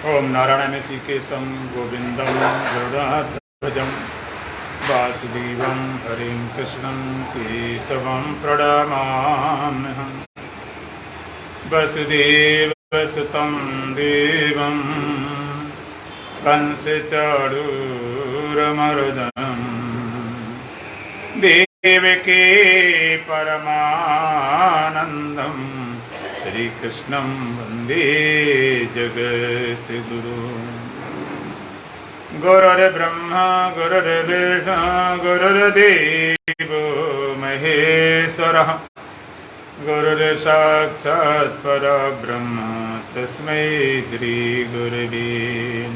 ओम नारायण ऋषिकेशं गोविंदं गरुडाध्वजं वासुदेवं हरिं कृष्णं केशवं प्रणमाम्यहम्। वसुदेवसुतं देवं कंसचाणूरमर्दनं देवकी परमानन्दं श्रीकृष्णं वन्दे जगद्गुरुं। गुरुर्ब्रह्मा गुरुर्विष्णु गुरुर्देवो महेश्वरः गुरुर्साक्षात् परब्रह्म तस्मै श्रीगुरवे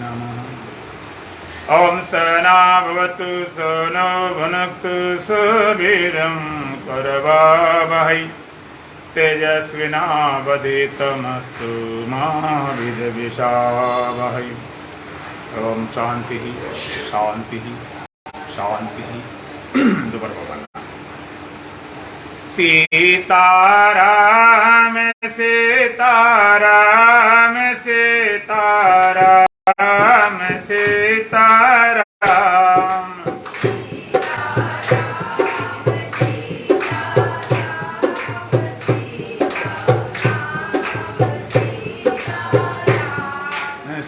नमः। ओम सहना भवतु सहनौ भुनक्तु सवीरं करवावहै तेजस्विनावधीतमस्तु मा विद्विषावहै। ओम शांति शांति शांति। दोबारा बोलना। सीताराम सीताराम सीताराम सीताराम।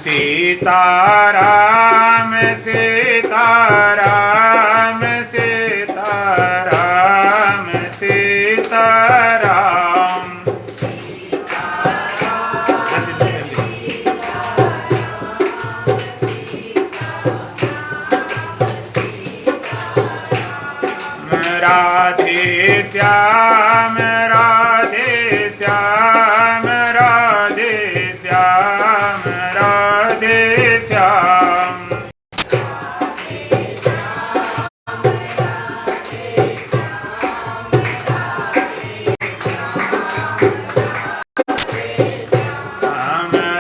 सीताराम सीताराम सीताराम सीताराम। राधे श्याम राधे श्याम राधे श्याम राधे श्याम।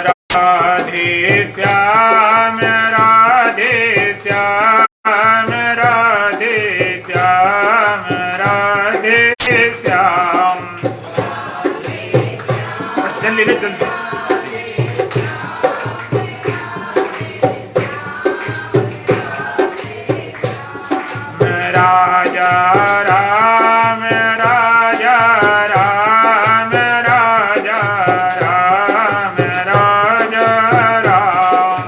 राधे श्याम राधे श्याम राधे श्याम राधे श्याम। जल्दी ले जल्दी। राजा राम राजा राम राजा राम राजा राम।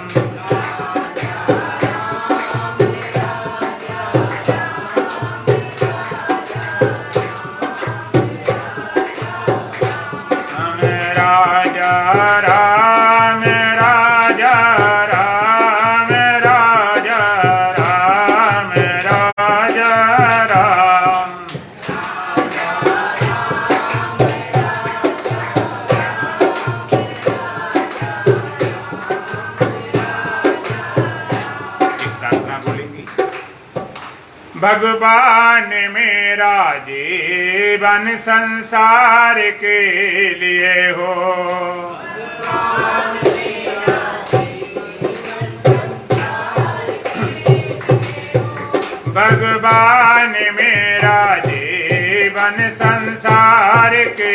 राजा राम राजा राम राजा राम राजा राम। प्रार्थना बोलेंगे। भगवान मेरा जीवन संसार के लिए हो। भगवान मेरा जीवन संसार के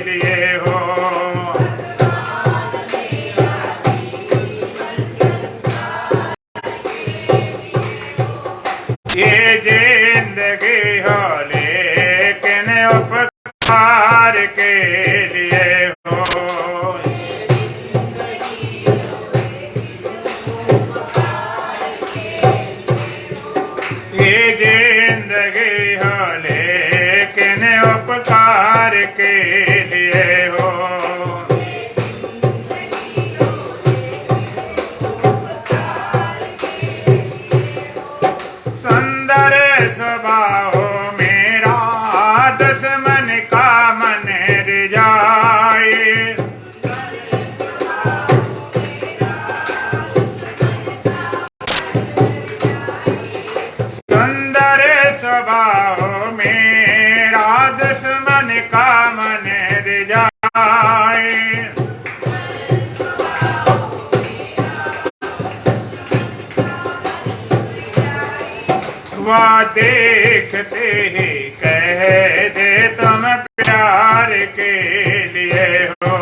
लिए हो। ये जिंदगी हो लेकिन उपकार के लिए हो। ये जिंदगी हो लेकिन उपकार के लिए हो। सुंदर स्वभाव मेरा दुश्मन का मन रिझाए। सुंदर स्वभाव मेरा दुश्मन का मन रिझाए। वह देखते ही कह दे तुम प्यार के लिए हो।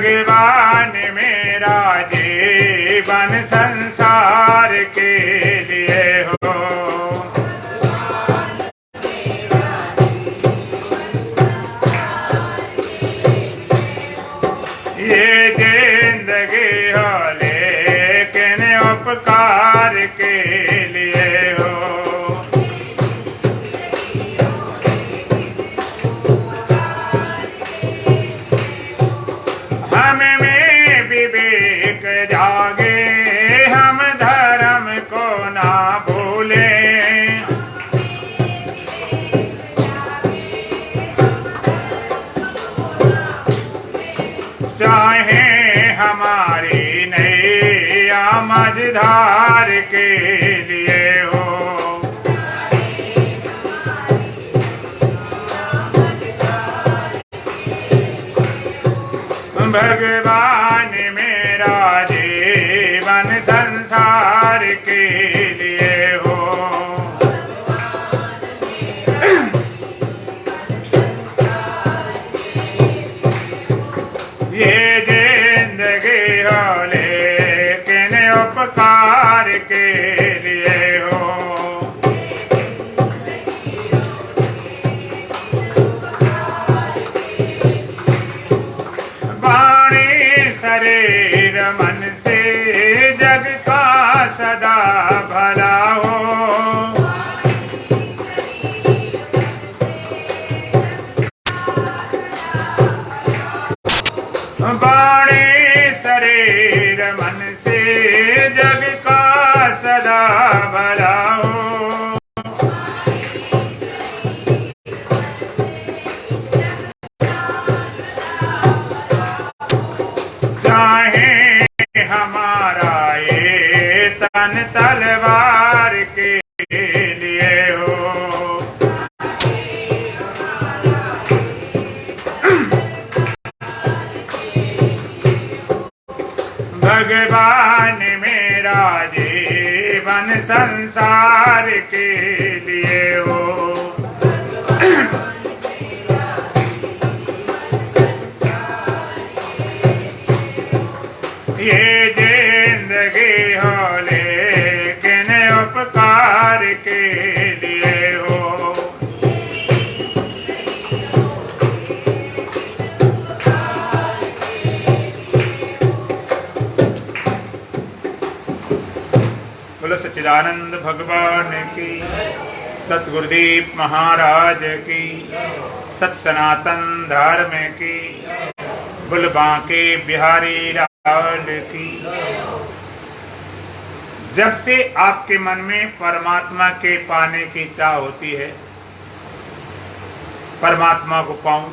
भगवान मेरा जीवन संसार के लिए हो। ये जिंदगी हो लेकिन उपकार के लिए हो। हम में विवेक जागे, हम धर्म को ना भूलें। चाहे हमारी नैया मझधार के लिए हो। भगवान मेरा जीवन संसार के लिए हो। ये जिंदगी हो लेकिन उपकार के लिए हो। वाणी शरीर मन से जग का सदा भला हो। वाणी शरीर मन से जग का सदा भला हो। चाहे हमारा ये तन तलवार के लिए हो। भगवान मेरा जीवन संसार के लिए हो। ये जिंदगी हो लेकिन उपकार के लिए हो। बोलो सच्चिदानंद भगवान की, सतगुरुदेव महाराज की, सत सनातन धर्म की, बोल बांके बिहारी लाल की। जब से आपके मन में परमात्मा के पाने की इच्छा होती है, परमात्मा को पाऊं,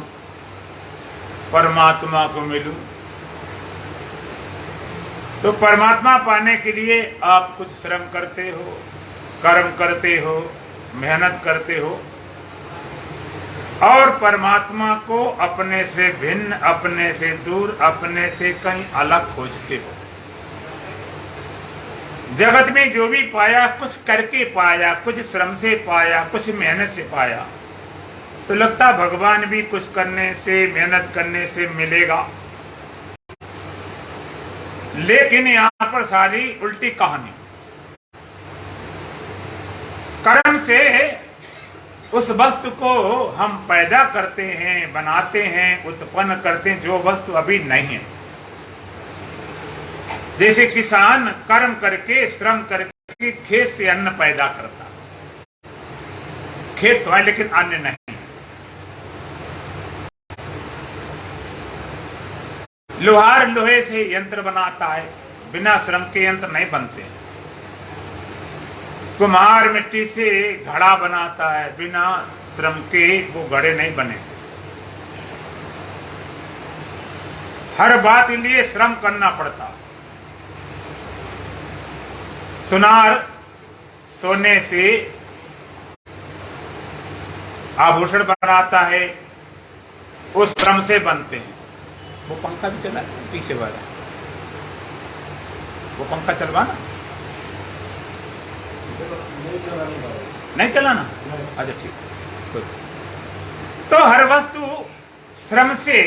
परमात्मा को मिलूं, तो परमात्मा पाने के लिए आप कुछ श्रम करते हो, कर्म करते हो, मेहनत करते हो और परमात्मा को अपने से भिन्न, अपने से दूर, अपने से कहीं अलग खोजते हो। जगत में जो भी पाया कुछ करके पाया, कुछ श्रम से पाया, कुछ मेहनत से पाया, तो लगता भगवान भी कुछ करने से, मेहनत करने से मिलेगा। लेकिन यहां पर सारी उल्टी कहानी। कर्म से उस वस्तु को हम पैदा करते हैं, बनाते हैं, उत्पन्न करते हैं जो वस्तु अभी नहीं है। जैसे किसान कर्म करके, श्रम करके खेत से अन्न पैदा करता, खेत तो है लेकिन अन्न नहीं। लोहार लोहे से यंत्र बनाता है, बिना श्रम के यंत्र नहीं बनते। कुम्हार मिट्टी से घड़ा बनाता है, बिना श्रम के वो घड़े नहीं बने। हर बात के लिए श्रम करना पड़ता। सुनार सोने से आभूषण बनाता है, उस श्रम से बनते हैं। वो पंखा भी चला पीछे वाला, वो पंखा चलवाना नहीं चलाना। अच्छा ठीक। तो हर वस्तु श्रम से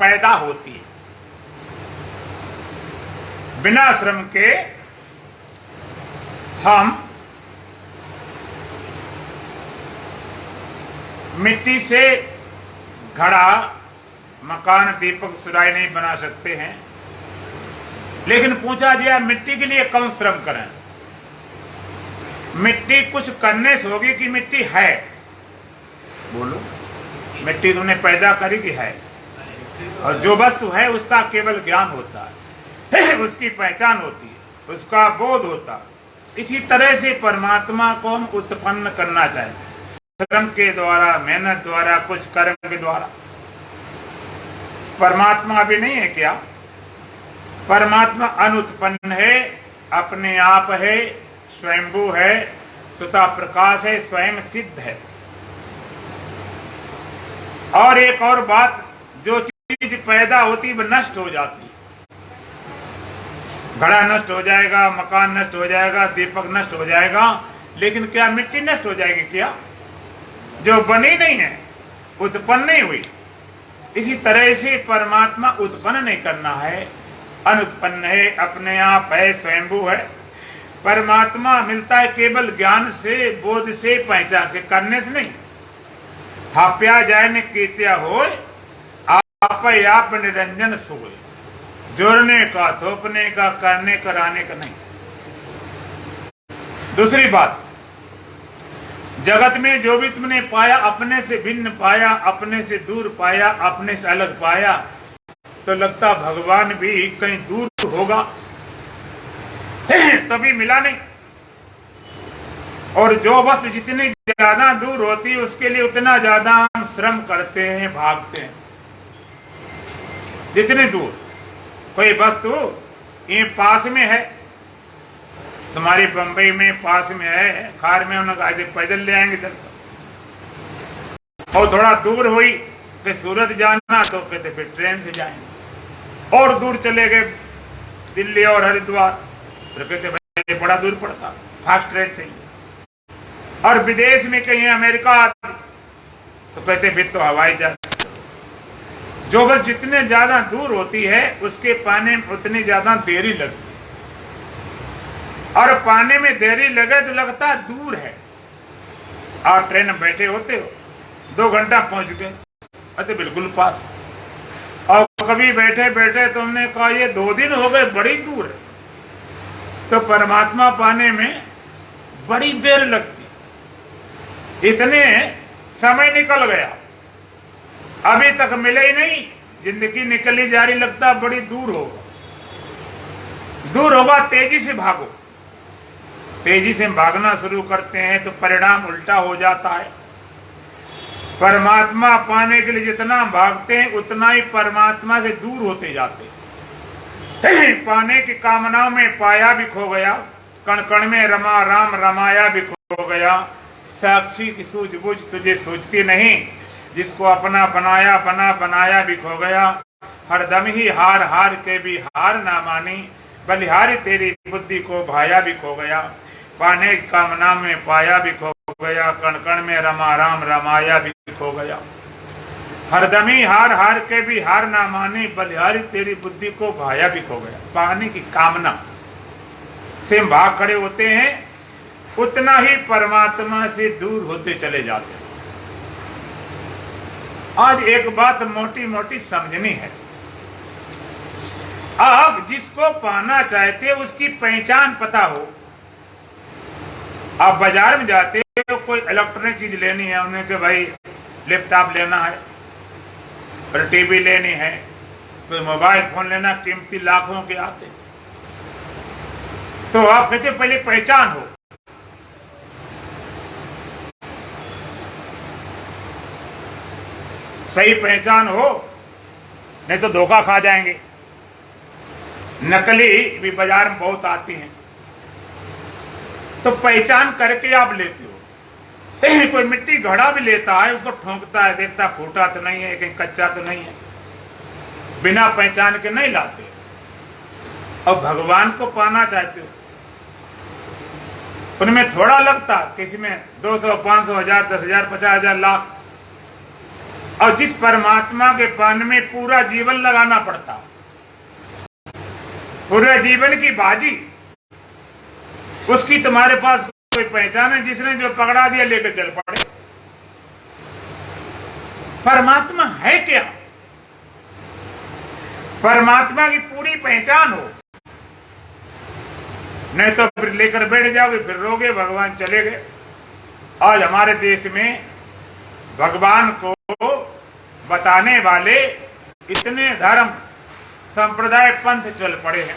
पैदा होती है। बिना श्रम के हम मिट्टी से घड़ा, मकान, दीपक, सुराही नहीं बना सकते हैं। लेकिन पूछा जाए मिट्टी के लिए कौन श्रम करें? मिट्टी कुछ करने से होगी कि मिट्टी है? बोलो, मिट्टी तुमने पैदा करी कि है? और जो वस्तु है उसका केवल ज्ञान होता है, उसकी पहचान होती है, उसका बोध होता है। इसी तरह से परमात्मा को हम उत्पन्न करना चाहिए, श्रम के द्वारा, मेहनत द्वारा, कुछ कर्म के द्वारा। परमात्मा भी नहीं है क्या? परमात्मा अनुत्पन्न है, अपने आप है, स्वयंभू है, स्वतः प्रकाश है, स्वयं सिद्ध है। और एक और बात, जो चीज पैदा होती वह नष्ट हो जाती। घड़ा नष्ट हो जाएगा, मकान नष्ट हो जाएगा, दीपक नष्ट हो जाएगा, लेकिन क्या मिट्टी नष्ट हो जाएगी क्या? जो बनी नहीं है, उत्पन्न नहीं हुई। इसी तरह से परमात्मा उत्पन्न नहीं करना है, अनुत्पन्न है, अपने आप है, स्वयंभू है। परमात्मा मिलता है केवल ज्ञान से, बोध से, पहचान से, करने से नहीं। थाप्या जाय ने कीत्या हो, आप निरंजन सोए। जोड़ने का, थोपने का, करने कराने का नहीं। दूसरी बात, जगत में जो भी तुमने पाया, अपने से भिन्न पाया, अपने से दूर पाया, अपने से अलग पाया, तो लगता भगवान भी कहीं दूर होगा, तभी मिला नहीं। और जो वस्तु जितनी ज्यादा दूर होती है उसके लिए उतना ज्यादा हम श्रम करते हैं, भागते हैं। जितनी दूर कोई वस्तु ये पास में है, तुम्हारी बंबई में पास में है, कार में उन्होंने पैदल ले आएंगे चलकर। और थोड़ा दूर हुई कि सूरत जाना, तो कहते फिर ट्रेन से जाएंगे। और दूर चले गए दिल्ली और हरिद्वार, तो कहते भाई बड़ा दूर पड़ता, फास्ट ट्रेन चाहिए। और विदेश में कहीं अमेरिका, तो कहते फिर तो हवाई जहाज। जो बस जितने ज्यादा दूर होती है उसके पाने में उतनी ज्यादा देरी लगती है, और पाने में देरी लगे तो लगता दूर है। आप ट्रेन में बैठे होते हो, 2 घंटा पहुंच गए, अरे बिल्कुल पास। और कभी बैठे बैठे तुमने कहा ये 2 दिन हो गए, बड़ी दूर है। तो परमात्मा पाने में बड़ी देर लगती, इतने समय निकल गया, अभी तक मिले ही नहीं, जिंदगी निकली जा रही, लगता बड़ी दूर होगा। दूर होगा, तेजी से भागो। तेजी से भागना शुरू करते हैं तो परिणाम उल्टा हो जाता है। परमात्मा पाने के लिए जितना भागते हैं उतना ही परमात्मा से दूर होते जाते हैं। पाने की कामनाओं में पाया भी खो गया, कण कण में रमा राम रमाया भी खो गया। साक्षी की सूझबूझ तुझे सूझती नहीं, जिसको अपना बनाया बना बनाया भी खो गया। हरदम ही हार हार के भी हार ना मानी, बलिहारी तेरी बुद्धि को भाया भी खो गया। पाने की कामना में पाया भी खो गया, कण कण में रमा राम रमाया भी खो गया। हरदम ही हार हार के भी हार ना मानी, बलिहारी तेरी बुद्धि को भाया भी खो गया। पाने की कामना से भाग खड़े होते हैं, उतना ही परमात्मा से दूर होते चले जाते हैं। आज एक बात मोटी मोटी समझनी है, आप जिसको पाना चाहते हो उसकी पहचान पता हो। आप बाजार में जाते हो, कोई इलेक्ट्रॉनिक चीज लेनी है, उन्हें कि भाई लैपटॉप लेना है, और टीवी लेनी है, कोई मोबाइल फोन लेना, कीमती लाखों के आते। तो आप कहते पहले पहचान हो। सही पहचान हो, नहीं तो धोखा खा जाएंगे। नकली भी बाजार में बहुत आती हैं, तो पहचान करके आप लेते हो। कोई मिट्टी घड़ा भी लेता है, उसको ठोंकता है, देखता फूटा तो नहीं है, कहीं कच्चा तो नहीं है, बिना पहचान के नहीं लाते। और भगवान को पाना चाहते हो, उनमें थोड़ा लगता, किसी में 200, 500, 1000, 10,000, 50,000, लाख। और जिस परमात्मा के पाने में पूरा जीवन लगाना पड़ता, पूरे जीवन की बाजी, उसकी तुम्हारे पास कोई पहचान है? जिसने जो पकड़ा दिया लेकर चल पड़े। परमात्मा है क्या? परमात्मा की पूरी पहचान हो, नहीं तो फिर लेकर बैठ जाओगे, फिर रोगे भगवान चले गए। आज हमारे देश में भगवान को बताने वाले इतने धर्म संप्रदाय पंथ चल पड़े हैं,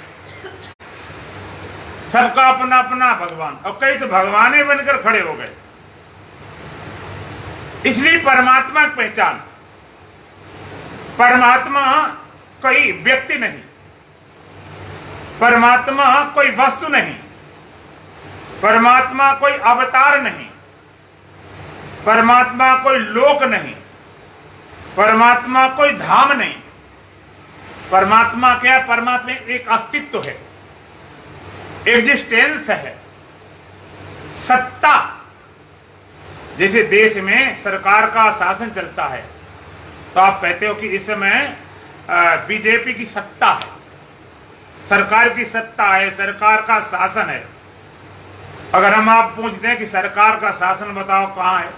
सबका अपना अपना भगवान, और कई तो भगवाने बनकर खड़े हो गए। इसलिए परमात्मा की पहचान, परमात्मा कोई व्यक्ति नहीं, परमात्मा कोई वस्तु नहीं, परमात्मा कोई अवतार नहीं, परमात्मा कोई लोक नहीं, परमात्मा कोई धाम नहीं। परमात्मा क्या है? परमात्मा एक अस्तित्व है, एग्जिस्टेंस है, सत्ता। जैसे देश में सरकार का शासन चलता है तो आप कहते हो कि इस समय बीजेपी की सत्ता है, सरकार की सत्ता है, सरकार का शासन है। अगर हम आप पूछते हैं कि सरकार का शासन बताओ कहाँ है,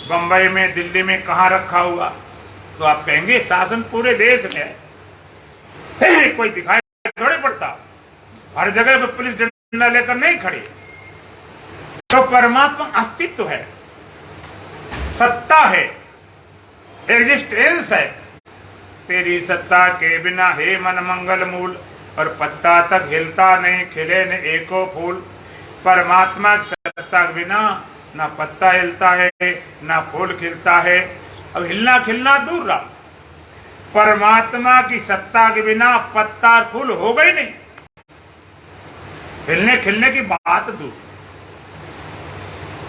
बंबई में, दिल्ली में कहाँ रखा हुआ, तो आप कहेंगे शासन पूरे देश में है। कोई दिखाई थोड़े पड़ता, हर जगह पे पुलिस डंडा लेकर नहीं खड़ी। तो परमात्मा अस्तित्व है, सत्ता है, एग्जिस्टेंस है। तेरी सत्ता के बिना हे मन मंगल मूल, और पत्ता तक हिलता नहीं, खिले न एको फूल। परमात्मा की सत्ता के बिना ना पत्ता हिलता है, ना फूल खिलता है। अब हिलना खिलना दूर रहा, परमात्मा की सत्ता के बिना पत्ता फूल होगा ही नहीं। हिलने खिलने की बात दूर,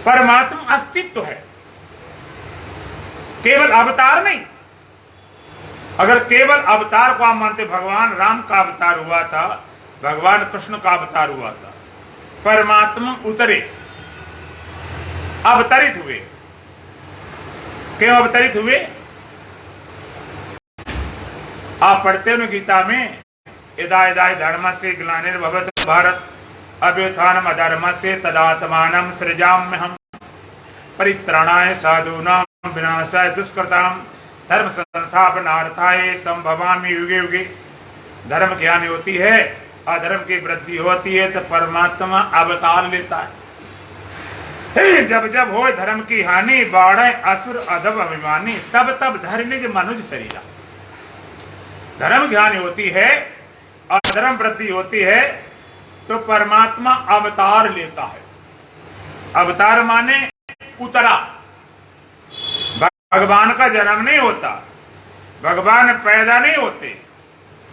परमात्मा अस्तित्व है, केवल अवतार नहीं। अगर केवल अवतार को आप मानते, भगवान राम का अवतार हुआ था, भगवान कृष्ण का अवतार हुआ था, परमात्मा उतरे, अवतरित हुए। क्यों अवतरित हुए? आप पढ़ते हो गीता में, यदा यदा धर्मस्य ग्लानिर्भवति भारत अभ्युत्थानम् अधर्मस्य तदात्मानं सृजाम्यहम् परित्राणाय साधूनां विनाशाय दुष्कृताम् धर्म संस्थापनार्थाय संभवामि युगे युगे। धर्म की हानि होती है, अधर्म की वृद्धि होती है, तो परमात्मा अवतार लेता है। जब जब हो धर्म की हानि, बाढ़े असुर अधम अभिमानी, तब तब धर्मनिज मनुज शरीरा। धर्म की हानि होती है, अधर्म वृद्धि होती है, तो परमात्मा अवतार लेता है। अवतार माने उतरा। भगवान का जन्म नहीं होता, भगवान पैदा नहीं होते,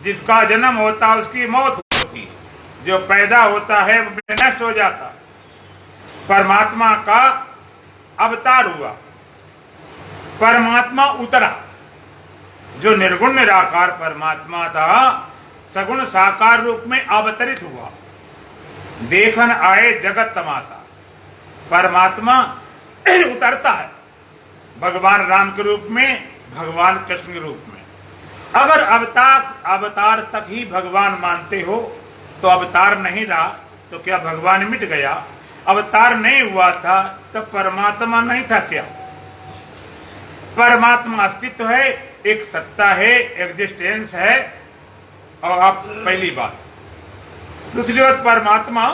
जिसका जन्म होता उसकी मौत होती, जो पैदा होता है वो नष्ट हो जाता। परमात्मा का अवतार हुआ, परमात्मा उतरा। जो निर्गुण निराकार परमात्मा था, सगुण साकार रूप में अवतरित हुआ। देखन आए जगत तमाशा, परमात्मा उतरता है, भगवान राम के रूप में, भगवान कृष्ण के रूप में। अगर अवतार तक ही भगवान मानते हो तो अवतार नहीं रहा, तो क्या भगवान मिट गया? अवतार नहीं हुआ था तो परमात्मा नहीं था क्या? परमात्मा अस्तित्व है, एक सत्ता है, एग्जिस्टेंस है। और आप पहली बात। दूसरी बात, परमात्मा,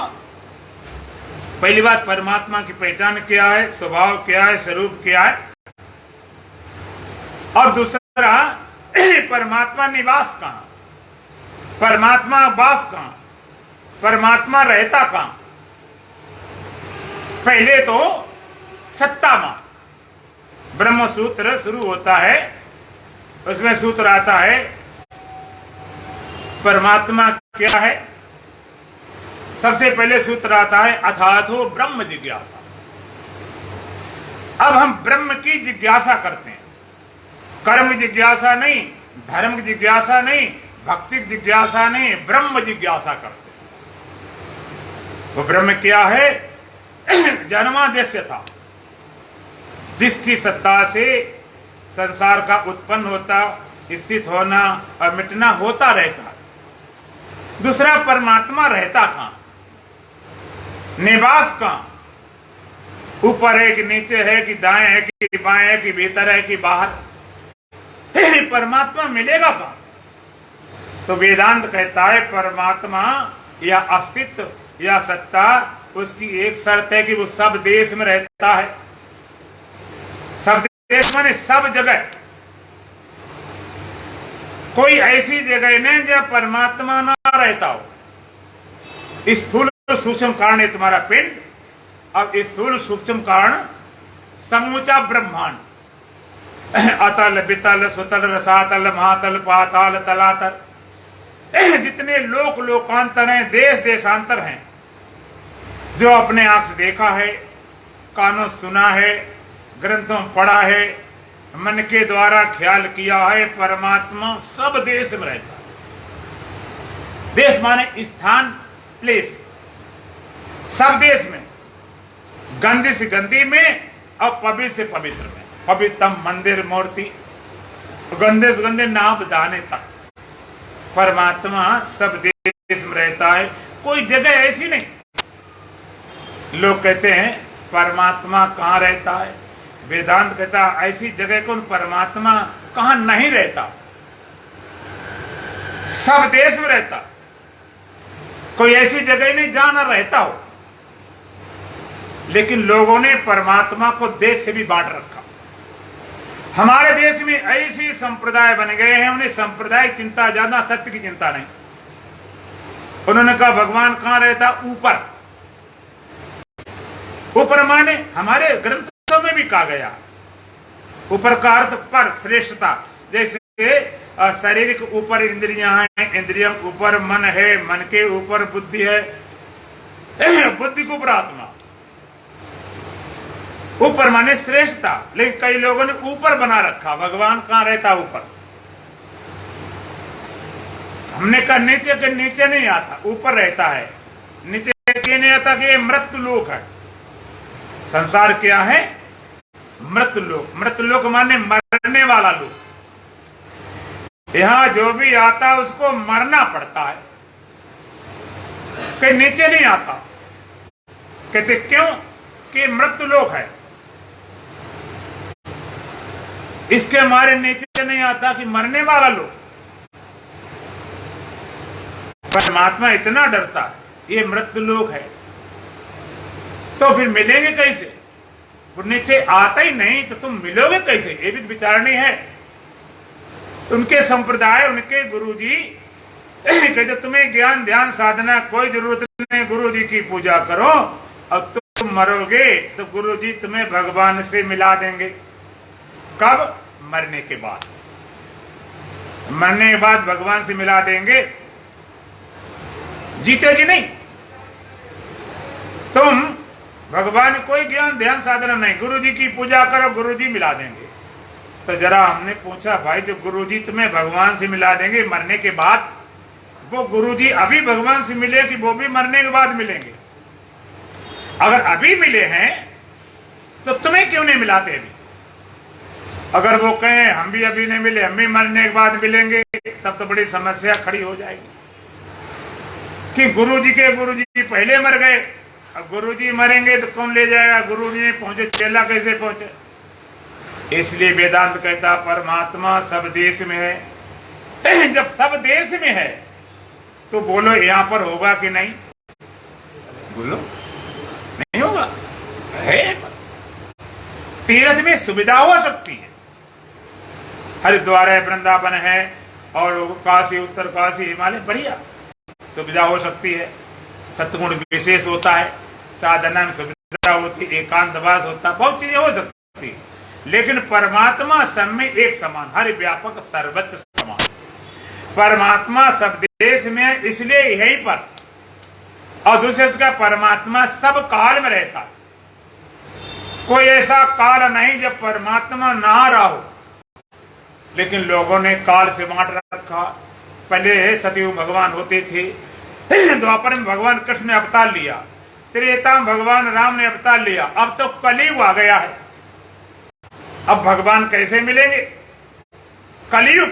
पहली बात परमात्मा की पहचान क्या है, स्वभाव क्या है, स्वरूप क्या है। और दूसरा, परमात्मा निवास कहां, परमात्मा वास कहां, परमात्मा रहता कहां। पहले तो सत्ता मां, ब्रह्म सूत्र शुरू होता है, उसमें सूत्र आता है परमात्मा क्या है। सबसे पहले सूत्र आता है अथातो ब्रह्म जिज्ञासा। अब हम ब्रह्म की जिज्ञासा करते हैं, कर्म जिज्ञासा नहीं, धर्म की जिज्ञासा नहीं, भक्ति की जिज्ञासा नहीं, ब्रह्म जिज्ञासा करते हैं। वो ब्रह्म क्या है? जन्माद्यस्य था, जिसकी सत्ता से संसार का उत्पन्न होता, स्थित होना और मिटना होता रहता है। दूसरा परमात्मा रहता कहां, निवास कहां, ऊपर है कि नीचे है कि दाएं है कि बाएं है कि भीतर है कि बाहर, परमात्मा मिलेगा कहां? तो वेदांत कहता है परमात्मा या अस्तित्व या सत्ता, उसकी एक शर्त है कि वो सब देश में रहता है। सब देश माने सब जगह, कोई ऐसी जगह नहीं जहां परमात्मा ना रहता हो। स्थूल सूक्ष्म कारण है तुम्हारा पिंड, अब स्थूल सूक्ष्म कारण समूचा ब्रह्मांड, अतल वितल सुतल रसातल महातल पाताल तलातल, जितने लोक लोकांतर हैं, देश देशांतर हैं, जो अपने आंख से देखा है, कानों सुना है, ग्रंथों पढ़ा है, मन के द्वारा ख्याल किया है, परमात्मा सब देश में रहता है। देश माने स्थान, प्लेस, सब देश में, गंदी से गंदी में और पवित्र से पवित्र में, पवित्रम मंदिर मूर्ति, गंदे से गंदे नाम दाने तक परमात्मा सब देश में रहता है। कोई जगह ऐसी नहीं। लोग कहते हैं परमात्मा कहां रहता है, वेदांत कहता है ऐसी जगह कौन परमात्मा कहां नहीं रहता, सब देश में रहता। कोई ऐसी जगह नहीं जहां न रहता हो। लेकिन लोगों ने परमात्मा को देश से भी बांट रखा। हमारे देश में ऐसी संप्रदाय बन गए हैं, उन्हें सांप्रदायिक चिंता ज्यादा, सत्य की चिंता नहीं। उन्होंने कहा भगवान कहां रहता, ऊपर। ऊपर माने हमारे ग्रंथों में भी कहा गया, ऊपर का अर्थ पर, श्रेष्ठता। जैसे शरीर के ऊपर इंद्रियां हैं, इंद्रियों के ऊपर मन है, मन के ऊपर बुद्धि है, बुद्धि के ऊपर आत्मा। ऊपर माने श्रेष्ठता। लेकिन कई लोगों ने ऊपर बना रखा, भगवान कहां रहता ऊपर। हमने कहा नीचे के नीचे नहीं आता, ऊपर रहता है। नीचे के नहीं आता कि ये मृत्यु लोक है। संसार क्या है, मृत्यु लोक। मृत्यु लोक माने मरने वाला लोक। यहां जो भी आता उसको मरना पड़ता है, कहीं नीचे नहीं आता। कहते क्यों कि मृत्यु लोक है, इसके हमारे नीचे नहीं आता कि मरने वाला लोग। परमात्मा इतना डरता है ये मृत्यु लोक है, तो फिर मिलेंगे कैसे? वो नीचे आता ही नहीं तो तुम मिलोगे कैसे? ये भी विचारणी है। उनके संप्रदाय, उनके गुरुजी कहते तुम्हें ज्ञान ध्यान साधना कोई जरूरत नहीं, गुरुजी की पूजा करो, अब तुम मरोगे तो गुरुजी तुम्हें भगवान से मिला देंगे। कब? मरने के बाद। मरने के बाद भगवान से मिला देंगे, जीते जी नहीं। तुम भगवान कोई ज्ञान ध्यान साधना नहीं, गुरुजी की पूजा करो, गुरुजी मिला देंगे। तो जरा हमने पूछा भाई जो गुरुजी तुम्हें भगवान से मिला देंगे मरने के बाद, वो गुरुजी अभी भगवान से मिले कि वो भी मरने के बाद मिलेंगे? अगर अभी मिले हैं तो तुम्हें क्यों नहीं मिलाते अभी? अगर वो कहें हम भी अभी नहीं मिले, हम भी मरने के बाद मिलेंगे, तब तो बड़ी समस्या खड़ी हो जाएगी कि गुरुजी पहले मर गए, अब गुरुजी मरेंगे तो कौन ले जाएगा? गुरुजी नहीं पहुंचे, चेला कैसे पहुंचे? इसलिए वेदांत कहता परमात्मा सब देश में है। जब सब देश में है तो बोलो यहां पर होगा कि नहीं? बोलो नहीं होगा। है तीर्थ में सुविधा हो सकती है, हरिद्वार है, वृंदावन है, और काशी, उत्तर काशी, हिमालय, बढ़िया सुविधा हो सकती है। सत्गुण विशेष होता है, साधना में सुविधा होती, एकांतवास होता, बहुत चीजें हो सकती है। लेकिन परमात्मा सब में एक समान, हर व्यापक सर्वत्र समान। परमात्मा सब देश में, इसलिए यहीं पर। और दूसरे का परमात्मा सब काल में रहता। कोई ऐसा काल नहीं जब परमात्मा ना रहा हो। लेकिन लोगों ने काल से बांट रखा। पहले सतयुग भगवान होते थे, द्वापर में भगवान कृष्ण ने अवतार लिया, त्रेता में भगवान राम ने अवतार लिया, अब तो कलयुग आ गया है। अब भगवान कैसे मिलेंगे? कलयुग।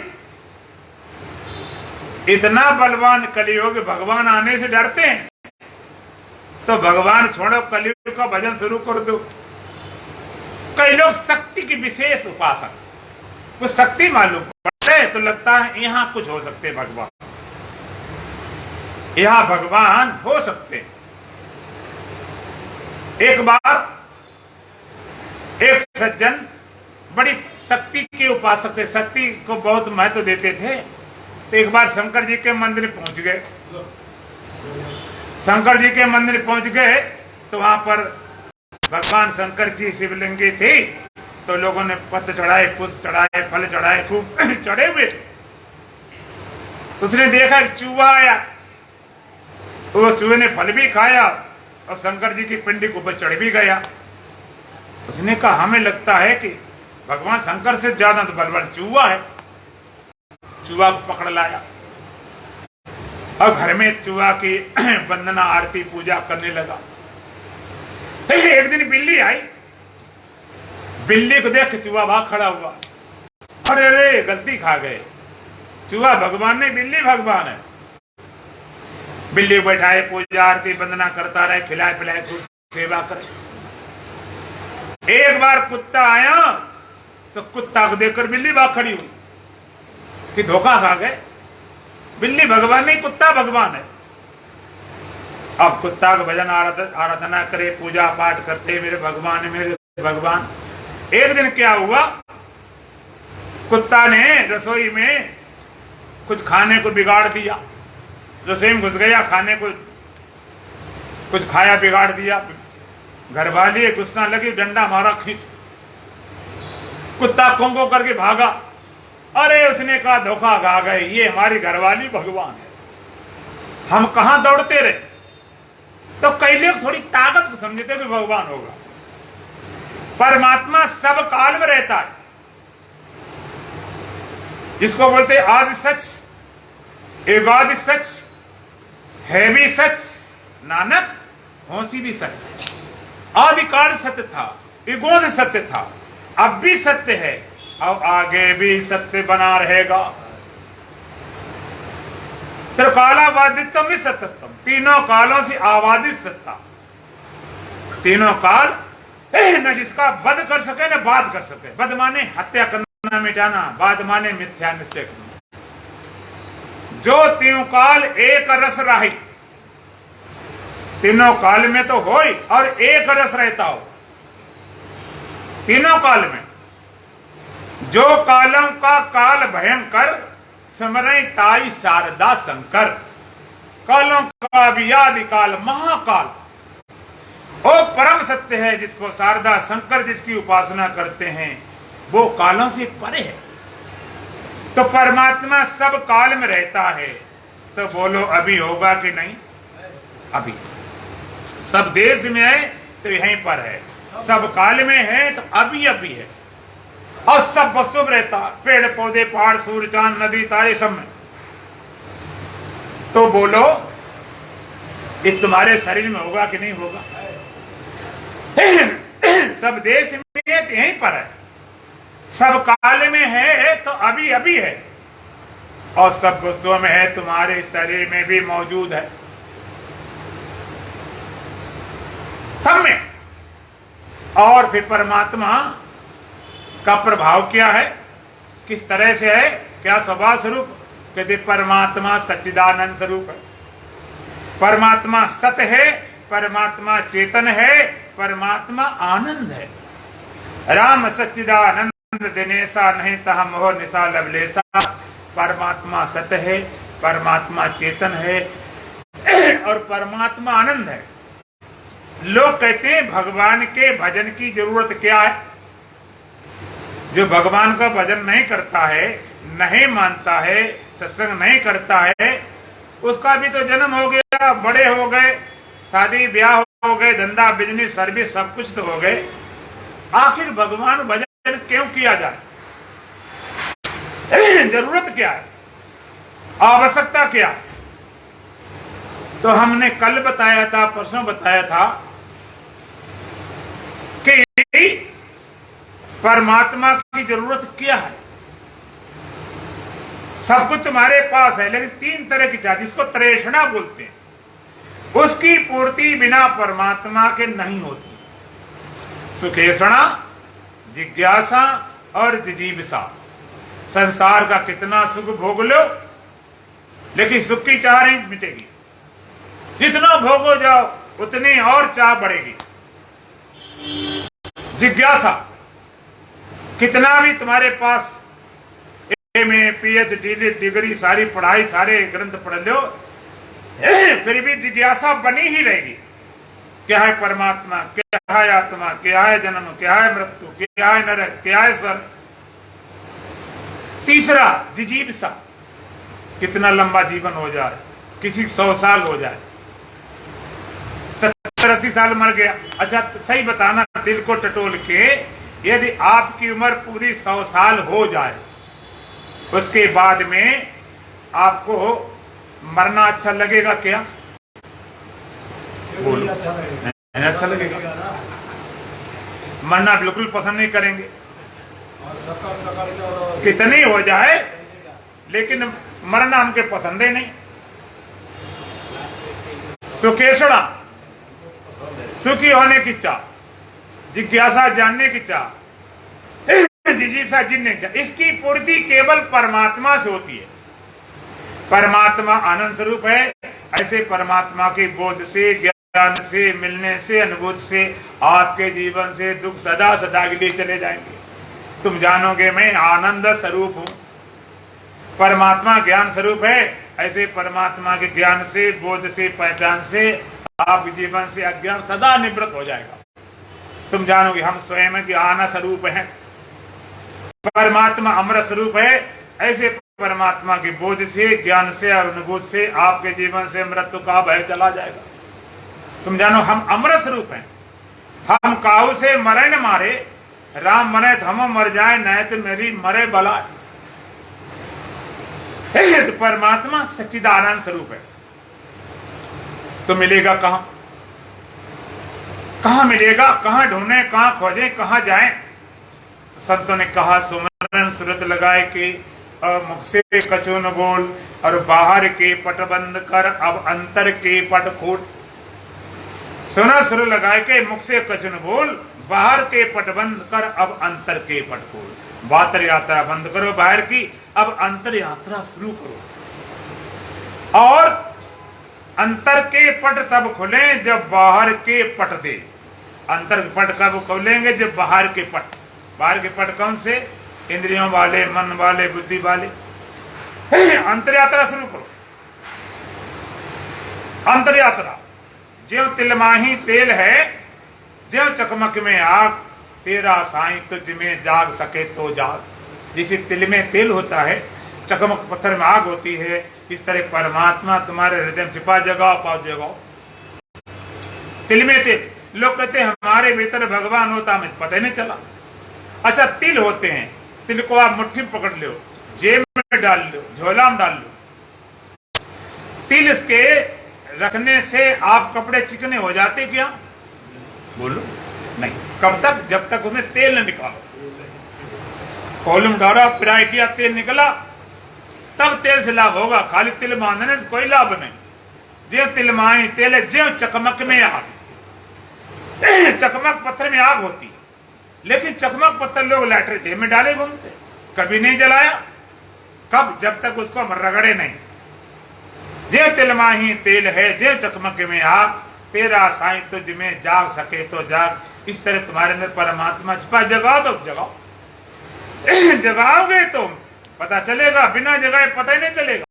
इतना बलवान कलियुग, भगवान आने से डरते हैं। तो भगवान छोड़ो, कलियुग का भजन शुरू कर दो। कई लोग शक्ति की विशेष उपासक, कुछ शक्ति मालूम पड़े तो लगता है यहां कुछ हो सकते भगवान, यहां भगवान हो सकते। एक बार एक सज्जन बड़ी शक्ति के उपासक थे, शक्ति को बहुत महत्व देते थे। तो एक बार शंकर जी के मंदिर पहुंच गए। शंकर जी के मंदिर पहुंच गए तो वहां पर भगवान शंकर की शिवलिंगी थी। तो लोगों ने पत्र चढ़ाए, पुष्प चढ़ाए, फल चढ़ाए, खूब चढ़े हुए। उसने देखा एक चूहा आया, वो चूहे ने फल भी खाया और शंकर जी की पिंडी के ऊपर चढ़ भी गया। उसने कहा हमें लगता है कि भगवान शंकर से ज्यादा तो बलवान चूहा है। चूहा को पकड़ लाया और घर में चूहा की वंदना, आरती, पूजा करने लगा। एक दिन बिल्ली आई, बिल्ली को देख के चूहा भाग खड़ा हुआ। अरे अरे गलती खा गए, चूहा भगवान नहीं, बिल्ली भगवान है। बिल्ली को बैठाए, पूजा आरती वंदना करता रहे, खिलाए पिलाए, खूब सेवा करे। एक बार कुत्ता आया तो कुत्ता को देखकर बिल्ली भाग खड़ी हुई कि धोखा खा गए, बिल्ली भगवान नहीं, कुत्ता भगवान है। अब कुत्ता को भजन आराधना करे, पूजा पाठ करते, मेरे भगवान है, मेरे भगवान। एक दिन क्या हुआ, कुत्ता ने रसोई में कुछ खाने को बिगाड़ दिया। रसोई में घुस गया, खाने को कुछ खाया, बिगाड़ दिया। घरवाली गुस्सा लगी, डंडा मारा खींच, कुत्ता कोंगो करके भागा। अरे उसने कहा धोखा खा गए, ये हमारी घरवाली भगवान है, हम कहां दौड़ते रहे। तो कई लोग थोड़ी ताकत को समझते कि भगवान होगा। परमात्मा सब काल में रहता है, जिसको बोलते आदि सच, एगादि सच, है भी सच, नानक होसी भी सच। आदिकाल सत्य था, युगों से सत्य था, अब भी सत्य है और आगे भी सत्य बना रहेगा। त्रिकालाबादित्व भी सत्यत्व, तीनों कालों से आबादित सत्ता। तीनों काल न जिसका वध कर सके न बाध कर सके। वध माने हत्या करना, मिटाना, बाध माने मिथ्या निश्चय करना। जो तीनों काल एक रस राही, तीनों काल में तो हो ही और एक रस रहता हो। तीनों काल में जो कालों का काल भयंकर, स्मरण ताई शारदा शंकर। कालों का भी आदि काल महाकाल, वो परम सत्य है जिसको शारदा शंकर जिसकी उपासना करते हैं, वो कालों से परे है। तो परमात्मा सब काल में रहता है। तो बोलो अभी होगा कि नहीं? अभी। सब देश में है तो यहीं पर है, सब काल में है तो अभी अभी है। और सब वस्तु में रहता, पेड़ पौधे, पहाड़, सूर्य, चांद, नदी, तारे, सब में। तो बोलो इस तुम्हारे शरीर में होगा कि नहीं होगा? सब देश में है तो यहीं पर है, सब काल में है तो अभी अभी है, और सब वस्तुओं में है, तुम्हारे शरीर में भी मौजूद है, सब में। और फिर परमात्मा का प्रभाव क्या है, किस तरह से है, क्या स्वभाव स्वरूप? कहते परमात्मा सच्चिदानंद स्वरूप है, परमात्मा सत है, परमात्मा चेतन है, परमात्मा आनंद है। राम सच्चिदानंद दिनेशा नहीं तह मोह निशा लवलेशा। परमात्मा सत है, परमात्मा चेतन है और परमात्मा आनंद है। लोग कहते हैं भगवान के भजन की जरूरत क्या है? जो भगवान का भजन नहीं करता है, नहीं मानता है, सत्संग नहीं करता है, उसका भी तो जन्म हो गया, बड़े हो गए, शादी ब्याह हो गए, धंधा बिजनेस सर्विस सब कुछ तो हो गए, आखिर भगवान भजन क्यों किया जाए? जरूरत क्या है, आवश्यकता क्या? तो हमने कल बताया था, परसों बताया था कि परमात्मा की जरूरत क्या है। सब कुछ तुम्हारे पास है, लेकिन तीन तरह की चाह, जिसको तृष्णा बोलते हैं, उसकी पूर्ति बिना परमात्मा के नहीं होती। सुखेषणा, जिज्ञासा और जिजीविषा। संसार का कितना सुख भोग लो, लेकिन सुख की चाह नहीं मिटेगी। जितना भोगो जाओ उतनी और चाह बढ़ेगी। जिज्ञासा, कितना भी तुम्हारे पास एमए, पीएचडी डिग्री, सारी पढ़ाई, सारे ग्रंथ पढ़ लो, फिर भी जिज्ञासा बनी ही रहेगी। क्या है परमात्मा, क्या है आत्मा, क्या है जन्म, क्या है मृत्यु, क्या है नरक, क्या है स्वर्ग। तीसरा जिजीविषा, कितना लंबा जीवन हो जाए, किसी 100 साल हो जाए, 70-80 साल मर गया। अच्छा सही बताना, दिल को टटोल के, यदि आपकी उम्र पूरी 100 साल हो जाए, उसके बाद में आपको मरना अच्छा लगेगा क्या? बोलो, नहीं अच्छा लगेगा। मरना बिल्कुल पसंद नहीं करेंगे। कितनी हो जाए, लेकिन मरना हमके पसंद ही नहीं। सुखेषणा, सुखी होने की चाह, जिज्ञासा, जानने की चाह, जिजीविषा, जीने की चाह, इसकी पूर्ति केवल परमात्मा से होती है। परमात्मा आनंद स्वरूप है। ऐसे परमात्मा के बोध से, ज्ञान से, मिलने से, अनुभूति से आपके जीवन से दुख सदा सदा के लिए चले जाएंगे। तुम जानोगे मैं आनंद स्वरूप हूं। परमात्मा ज्ञान स्वरूप है। ऐसे परमात्मा के ज्ञान से, बोध से, पहचान से आपके जीवन से अज्ञान सदा निवृत्त हो जाएगा। तुम जानोगे हम स्वयं ज्ञान स्वरूप हैं। परमात्मा अमृत स्वरूप है। ऐसे परमात्मा के बोध से, ज्ञान से और अनुभूति से आपके जीवन से मृत्यु का भय चला जाएगा। तुम जानो हम अमृत स्वरूप हैं। हम काहू से मरे न मारे, राम मरे तो हम मर जाए, नहीं तो मेरी मरे बला। तो परमात्मा सच्चिदानंद स्वरूप है। तो मिलेगा कहां? कहां मिलेगा? कहां ढूंढे, कहां खोजें, कहां जाएं? संतों ने कहा सुमरन सुरत लगाए के मुख से कछु न बोल, और बाहर के पट बंद कर अब अंतर के पट खोल। सुना सुर लगाए के मुख से कछु न बोल, बाहर के पट बंद कर अब अंतर के पट खोल। बातर यात्रा बंद करो बाहर की, अब अंतर यात्रा शुरू करो। और अंतर के पट तब खुले जब बाहर के पट दे। अंतर के पट कब खोलेंगे? जब बाहर के पट। बाहर के पट कौन से? इंद्रियों वाले, मन वाले, बुद्धि वाले। अंतर यात्रा शुरू करो। अंतर यात्रा, ज्यों तिलमाही तेल है, ज्यों चकमक में आग, तेरा साईं तुझ में जाग सके तो जाग। जिसे तिल में तेल होता है, चकमक पत्थर में आग होती है, इस तरह परमात्मा तुम्हारे हृदय में छिपा, जगाओ पाओ जगाओ। तिल में तेल, लोग कहते हैं हमारे भीतर भगवान होता, हमें पता ही नहीं चला। अच्छा तिल होते हैं, तिल को आप मुट्ठी में पकड़ लो, जेब में डाल लो, झोला में डाल लो। तिल के रखने से आप कपड़े चिकने हो जाते क्या? बोलो नहीं। कब तक? जब तक उसमें तेल न निकालो। कोलम डाला, फ्राई किया, तेल निकला, तब तेल से लाभ होगा। खाली तिल बांधने से कोई लाभ नहीं। जो तिल माही तेल है, जो चकमक में आग। चकमक पत्थर में आग होती, लेकिन चकमक पत्थर लोग लाइटर जेब में डाले घूमते, कभी नहीं जलाया। कब? जब तक उसको रगड़े नहीं। जे तिलमाही तेल है, जे चकमक में आग, तेरा साईं तुझ में जाग सके तो जाग। इस तरह तुम्हारे अंदर परमात्मा छिपा, जगाओ तो जगाओ। जगाओगे तो पता चलेगा, बिना जगाए पता ही नहीं चलेगा।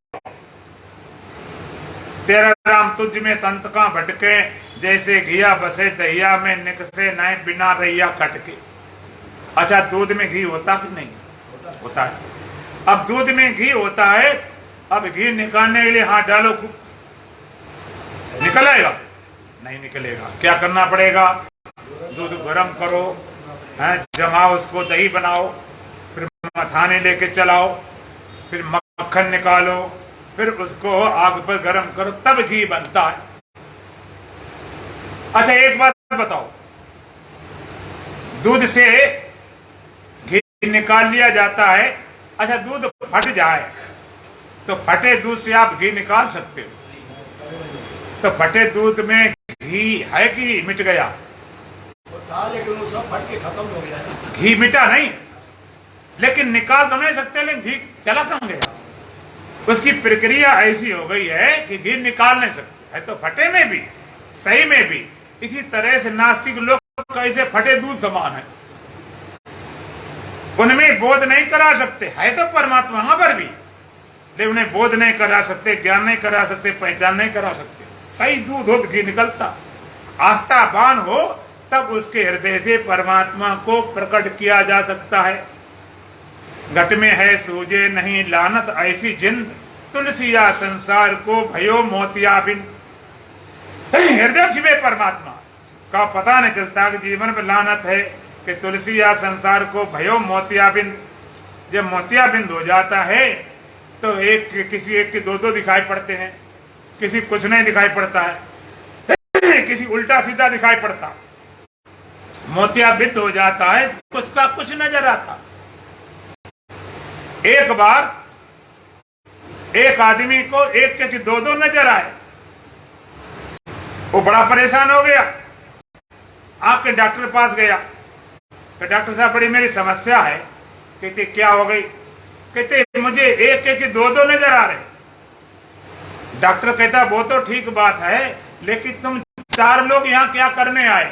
तेरा राम तुझ में तंत का भटके, जैसे घिया बसे दहिया में, निकसे नहीं बिना रैया खटके। अच्छा दूध में घी होता कि नहीं? होता है। अब दूध में घी होता है, अब घी निकालने के लिए हाथ डालो, निकल आएगा? नहीं निकलेगा। क्या करना पड़ेगा? दूध गर्म करो, जमाओ उसको, दही बनाओ, फिर मथाने लेके चलाओ, फिर मक्खन निकालो, फिर उसको आग पर गर्म करो, तब घी बनता है। अच्छा एक बात बताओ, दूध से घी निकाल लिया जाता है। अच्छा दूध फट जाए तो फटे दूध से आप घी निकाल सकते हो। तो फटे दूध में घी है कि मिट गया? वो था लेकिन वो सब फट के खत्म हो गया ना। घी मिटा नहीं, लेकिन निकाल तो नहीं सकते, लेकिन घी चला कहां गया? उसकी प्रक्रिया ऐसी हो गई है कि घी निकाल नहीं सकते है। तो फटे में भी, सही में भी इसी तरह से नास्तिक लोग कैसे फटे दूध समान है, उनमें बोध नहीं करा सकते, है तो परमात्मा वहां पर भी, लेकिन उन्हें बोध नहीं करा सकते, ज्ञान नहीं करा सकते, पहचान नहीं करा सकते। सही दूध हो तो घी निकलता, आस्थावान हो तब उसके हृदय से परमात्मा को प्रकट किया जा सकता है। घट में है सूझे नहीं लानत ऐसी जिंद, तुलसिया संसार को भयो मोतिया बिन। हृदय छिपे परमात्मा का पता नहीं चलता कि जीवन में लानत है कि तुलसिया संसार को भयो मोतिया बिंद। जब मोतिया बिंद हो जाता है तो एक किसी एक के दो दो दिखाई पड़ते हैं, किसी कुछ नहीं दिखाई पड़ता है, किसी उल्टा सीधा दिखाई पड़ता। मोतिया बिंद हो जाता है, कुछ का कुछ नजर आता। एक बार एक आदमी को एक के दो दो नजर आए, वो बड़ा परेशान हो गया, आके डॉक्टर के पास गया। तो डॉक्टर साहब बड़ी मेरी समस्या है। कहते क्या हो गई? कहते मुझे एक एक दो दो नजर आ रहे। डॉक्टर कहता वो तो ठीक बात है, लेकिन तुम चार लोग यहाँ क्या करने आए?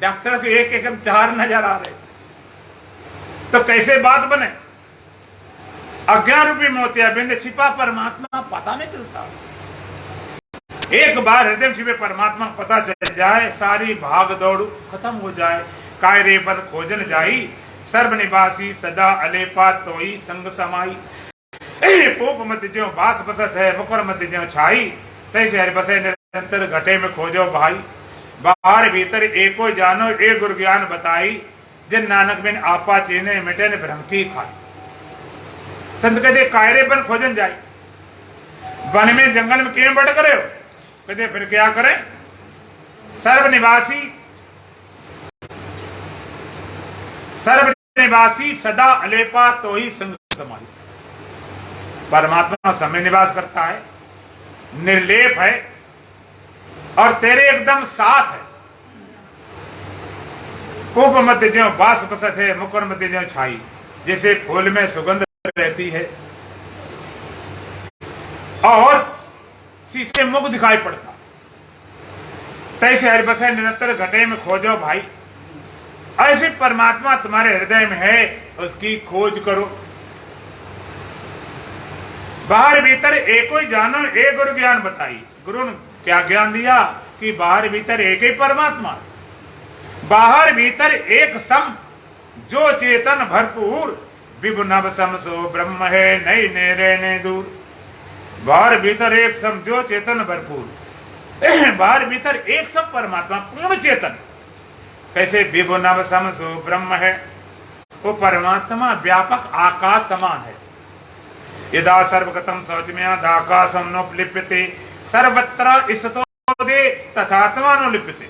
डॉक्टर के एक एक चार नजर आ रहे, तो कैसे बात बने? अज्ञान रूपी मोतिया बिंद छिपा परमात्मा पता नहीं चलता। एक बार हृदय छिपे परमात्मा पता चल जाए, सारी भाग दौड़ खत्म हो जाए। कायरे बन खोजन जाई, सर्वनिवासी सदा अलेपा तोई संग समाई। पोप मत ज्यो बास बसत है, मुकर मत ज्यो छाई, तैसे हरि बसे निरंतर घटे में खोजो भाई। बाहर भीतर एको जानो ए गुर ज्ञान बताई, जिन नानक बिन आपा चीने मिटे ने भ्रम की खाई। संत कहते कायरे बन खोजन जाई, वन में जंगल में क्यों भटक रहे हो? कहते फिर क्या करें? सर्वनिवासी सदा अलेपा तो ही संग समाई। परमात्मा समय निवास करता है, निर्लेप है और तेरे एकदम साथ है। पुप मत ज्यों बास बसत है, मुकर मत ज्यों छाई। जैसे फूल में सुगंध रहती है और शीशे मुख दिखाई पड़ता, तैसे हरि बसे निरंतर घटे में खोजो भाई। ऐसे परमात्मा तुम्हारे हृदय में है, उसकी खोज करो। बाहर भीतर एको ही जानो एक गुरु ज्ञान बताई। गुरु ने क्या ज्ञान दिया कि बाहर भीतर एक ही परमात्मा, बाहर भीतर एक सम जो चेतन भरपूर, विभु नभ सम सो ब्रह्म है नई नेरे ने दूर। बाहर भीतर एक सम जो चेतन भरपूर, बाहर भीतर एक सब परमात्मा पूर्ण चेतन। कैसे? विभु नभ सम सो ब्रह्म है, वो परमात्मा व्यापक आकाश समान है। यदा सर्वगतम शौचमयादाकाशम नोपलिप्यते, सर्वत्र स्ततो दे तथात्मानुलिप्यते।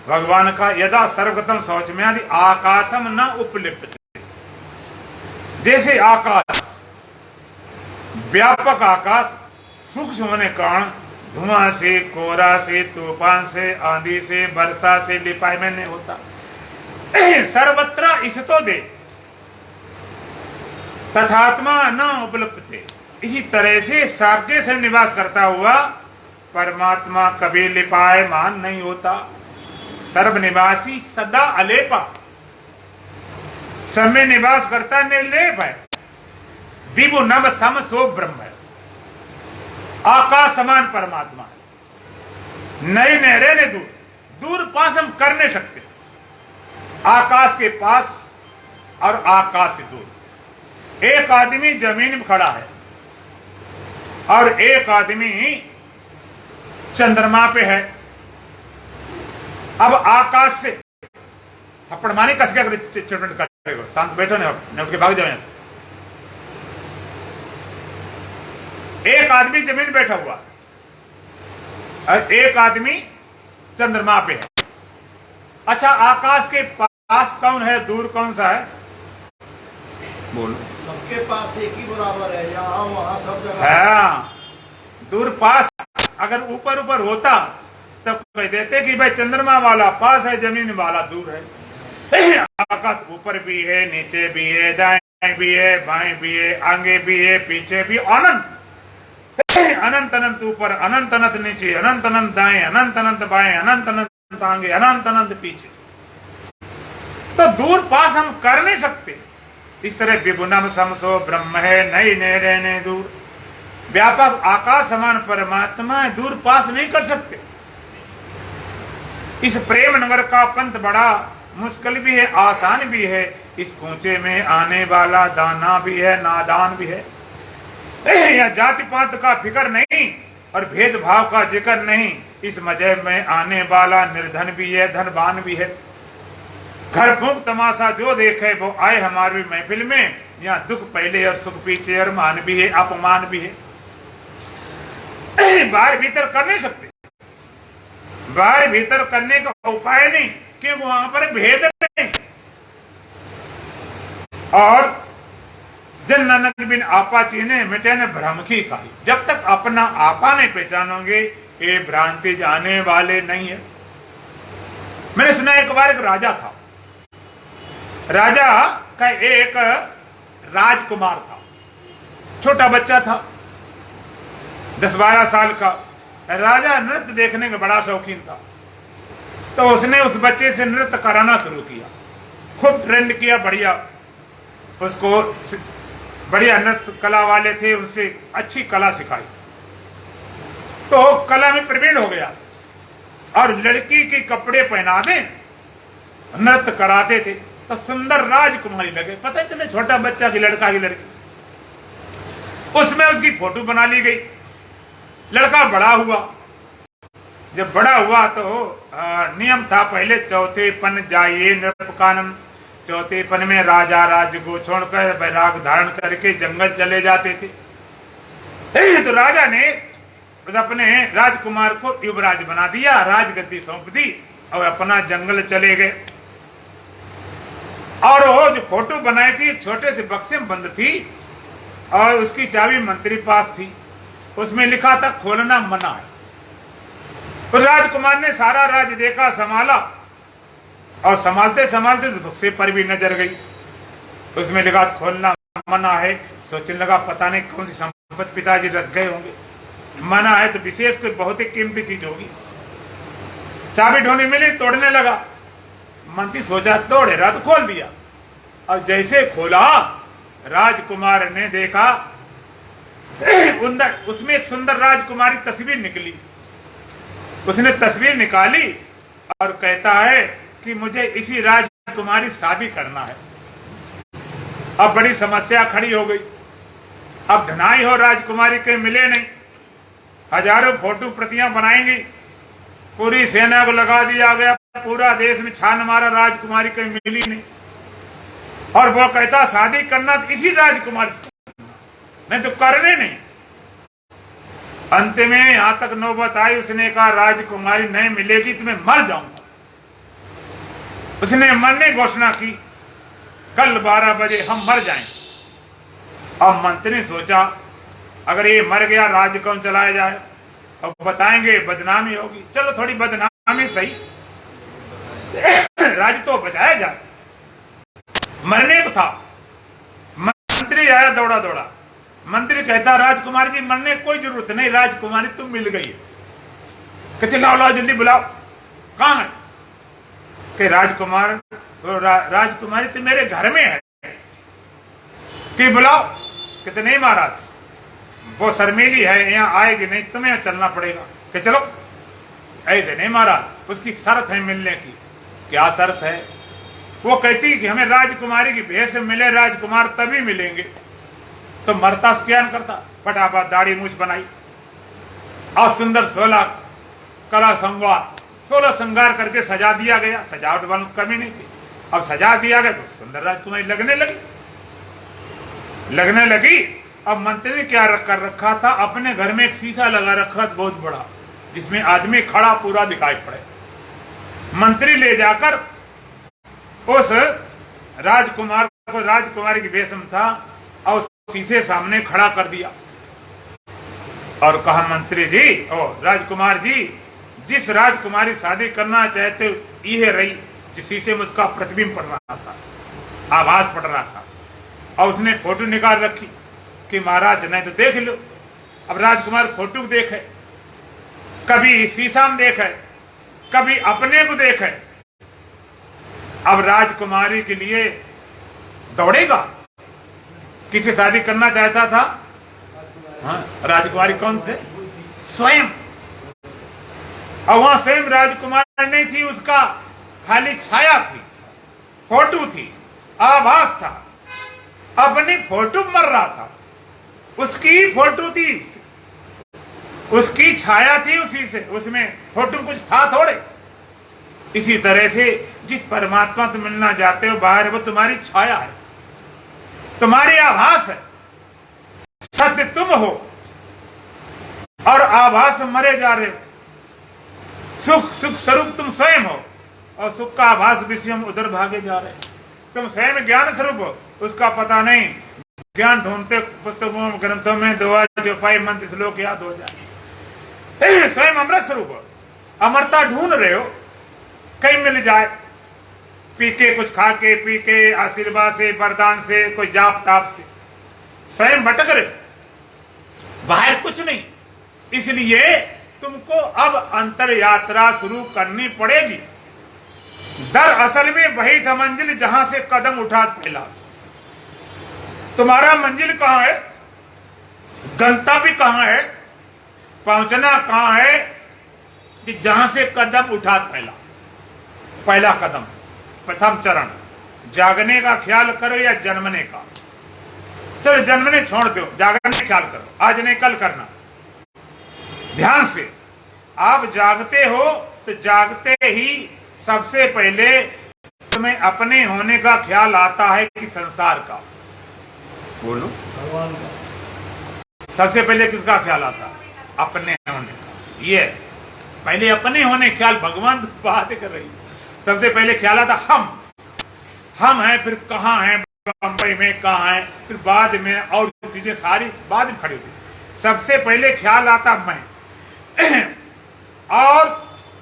भगवान का यदा सर्वगतम शौचमयादि आकाशम न उपलिप्यते। जैसे आकाश, व्यापक आकाश सूक्ष्म होने कारण धुआं से, कोहरा से, तूफान से, आंधी से, वर्षा से लिपाई में नहीं होता। सर्वत्र स्ततो दे तथात्मा न उपलब्धते। इसी तरह से साग्य से निवास करता हुआ परमात्मा कभी लिपायमान नहीं होता। सर्वनिवासी सदा अलेपा, सब में निवास करता, निर्लेप है। विभु नभ सम सो ब्रह्म है, आकाश समान परमात्मा है। नई नहरे ने दूर, दूर पास हम कर नहीं सकते, आकाश के पास और आकाश से दूर। एक आदमी जमीन में खड़ा है और एक आदमी चंद्रमा पे है। अब आकाश से थप्पड़ मारे, कस क्या चिटमिट करेगा? शांत बैठो, नहीं उठ के भाग जाओ यहां से। एक आदमी जमीन बैठा हुआ और एक आदमी चंद्रमा पे है। अच्छा, आकाश के पास कौन है, दूर कौन सा है? बोलो। सबके पास एक ही बराबर है, यहाँ वहाँ सब जगह। हाँ, दूर पास अगर ऊपर ऊपर होता तब कह देते कि भाई चंद्रमा वाला पास है, जमीन वाला दूर है। आकाश ऊपर भी है, नीचे भी है, दाएं भी है, बाएं भी है, आगे भी है, पीछे भी, अनंत अनंत अनंत ऊपर, अनंत अनंत नीचे, अनंत अनंत दाएं, अनंत अनंत बाएं, अनंत अनंत आगे, अनंत अनंत पीछे। तो दूर पास हम कर नहीं सकते। इस तरह विभुनम समसो ब्रह्म है, नई ने रहने दूर। व्यापक आकाश समान परमात्मा है, दूर पास नहीं कर सकते। इस प्रेम नगर का पंथ बड़ा मुश्किल भी है, आसान भी है। इस कूचे में आने वाला दाना भी है, नादान भी है। या जाति पात का फिक्र नहीं और भेदभाव का जिक्र नहीं। इस मजहब में आने वाला निर्धन भी है, धनवान भी है। घर फूंक तमाशा जो देखे वो आए हमारी महफिल में। यहाँ दुख पहले और सुख पीछे, और मान भी है, अपमान भी है। बाहर भीतर कर नहीं सकते। बाहर भीतर करने का उपाय नहीं, क्योंकि वहां पर भेद नहीं। और जन नानक बिन आपा चीने मिटे न भ्रम की खाई। जब तक अपना आपा नहीं पहचानोगे, ये भ्रांति जाने वाले नहीं है। मैंने सुना एक बार एक राजा था। राजा का एक राजकुमार था, छोटा बच्चा था, 10-12 साल का। राजा नृत्य देखने का बड़ा शौकीन था, तो उसने उस बच्चे से नृत्य कराना शुरू किया। खूब ट्रेंड किया, बढ़िया उसको, बढ़िया नृत्य कला वाले थे, उनसे अच्छी कला सिखाई। तो कला में प्रवीण हो गया और लड़की के कपड़े पहना दे, नृत्य कराते थे तो सुंदर राजकुमारी लगे। पता है तुम्हें, छोटा बच्चा की लड़का की लड़की। उसमें उसकी फोटो बना ली गई। लड़का बड़ा हुआ। जब बड़ा हुआ तो नियम था, पहले चौथे पन जाइए नृप कानन। चौथे पन में राजा राज्य को छोड़कर बैराग धारण करके जंगल चले जाते थे। तो राजा ने अपने राजकुमार को युवराज बना दिया, राजगद्दी सौंप दी और अपना जंगल चले गए। और वो जो फोटो बनाई थी छोटे से बक्से में बंद थी और उसकी चाबी मंत्री पास थी। उसमें लिखा था खोलना मना है। तो राजकुमार ने सारा राज देखा, संभाला और संभालते संभालते उस बक्से पर भी नजर गई। उसमें लिखा खोलना मना है। सोचने लगा पता नहीं कौन सी संपत्ति पिताजी रख गए होंगे, मना है तो विशेष कोई बहुत ही कीमती चीज होगी। चाबी ढूंढने मिली, तोड़ने लगा। मंत्री सोचा तोड़े रहा तो खोल दिया। और जैसे खोला, राजकुमार ने देखा उसमें एक सुंदर राजकुमारी तस्वीर निकली। उसने तस्वीर निकाली और कहता है कि मुझे इसी राजकुमारी शादी करना है। अब बड़ी समस्या खड़ी हो गई। अब ढनाई हो, राजकुमारी के मिले नहीं। हजारों फोटो प्रतियां बनाएंगी, पूरी सेना को लगा दिया गया, पूरा देश में छान मारा, राजकुमारी के मिली नहीं। और वो कहता शादी करना तो इसी राजकुमारी से, नहीं तो करने नहीं। अंत में यहां तक नौबत आई, उसने कहा राजकुमारी नहीं मिलेगी तो मैं मर जाऊंगा। उसने मरने घोषणा की, कल 12 बजे हम मर जाएंगे। अब मंत्री ने सोचा अगर ये मर गया राज्य कौन चलाया जाए, अब बताएंगे बदनामी होगी। चलो थोड़ी बदनामी सही, राज्य तो बचाया जाए। मरने को था। मंत्री आया दौड़ा दौड़ा। मंत्री कहता राजकुमारी जी मरने कोई जरूरत नहीं, राजकुमारी तुम मिल गई है। कहते लाओ लाओ जल्दी बुलाओ। कहां है? कि राजकुमार राजकुमारी तो मेरे घर में है। कि बुलाओ। कहते नहीं महाराज, वो शर्मीली है, यहाँ आएगी नहीं, तुम्हें चलना पड़ेगा। कि चलो। ऐसे नहीं महाराज, उसकी शर्त है मिलने की। क्या शर्त है? वो कहती कि हमें राजकुमारी की भेष से मिले राजकुमार तभी मिलेंगे। तो मरता क्या करता, फटाफट दाढ़ी मूछ बनाई और सुंदर 16 कला संवार 16 श्रृंगार करके सजा दिया गया। सजावट वालों कमी नहीं थी। अब सजा दिया गया तो सुंदर राजकुमारी लगने लगी। अब मंत्री ने क्या कर रखा था, अपने घर में एक शीशा लगा रखा बहुत बड़ा, जिसमें आदमी खड़ा पूरा दिखाई पड़े। मंत्री ले जाकर उस राजकुमार को राजकुमारी की वेशम था और शीशे सामने खड़ा कर दिया और कहा, मंत्री जी और राजकुमार जी, जिस राजकुमारी शादी करना चाहते यह रही। जिस शीशे में उसका प्रतिबिंब पड़ रहा था, आभास पड़ रहा था, और उसने फोटो निकाल रखी कि महाराज नहीं तो देख लो। अब राजकुमार फोटो देखे, कभी शीशा में देखे, कभी अपने को देखे। अब राजकुमारी के लिए दौड़ेगा। किसी शादी करना चाहता था? हाँ, राजकुमारी कौन थे? स्वयं। और वहां स्वयं राजकुमारी नहीं थी, उसका खाली छाया थी, फोटो थी, आभास था, अपनी फोटो मर रहा था, उसकी फोटो थी, उसकी छाया थी उसी से, उसमें फोटो कुछ था थोड़े। इसी तरह से जिस परमात्मा से मिलना चाहते हो बाहर, वो तुम्हारी छाया है, तुम्हारी आभास है। सत्य तुम हो और आभास मरे जा रहे हो। सुख स्वरूप तुम स्वयं हो और सुख का आभास विषय हम उधर भागे जा रहे हैं। तुम स्वयं ज्ञान स्वरूप हो, उसका पता नहीं। ज्ञान ढूंढते पुस्तकों ग्रंथों में दुआ जो पाए मंत्र श्लोक याद हो जाए। स्वयं अमृत स्वरूप हो, अमरता ढूंढ रहे हो, कहीं मिल जाए। पी के कुछ खा के, पी के आशीर्वाद से, वरदान से, कोई जाप ताप से स्वयं भटक रहे, बाहर कुछ नहीं। इसलिए तुमको अब अंतर यात्रा शुरू करनी पड़ेगी। दरअसल में वही था मंजिल जहां से कदम उठा पहला। तुम्हारा मंजिल कहां है, गंतव्य कहां है, पहुंचना कहां है, कि जहां से कदम उठा पहला कदम, प्रथम चरण। जागने का ख्याल करो या जन्मने का? चलो जन्मने छोड़ दो, जागने ख्याल करो। आज नहीं कल करना ध्यान से। आप जागते हो तो जागते ही सबसे पहले तुम्हें अपने होने का ख्याल आता है कि संसार का? बोलो। भगवान का। सबसे पहले किसका ख्याल आता है? अपने होने का। ये पहले अपने होने ख्याल, भगवान बात कर रही। सबसे पहले ख्याल आता हम हैं, फिर कहाँ हैं, बंबई में कहाँ हैं, फिर बाद में और चीजें सारी बाद में खड़ी होती। सबसे पहले ख्याल आता मैं और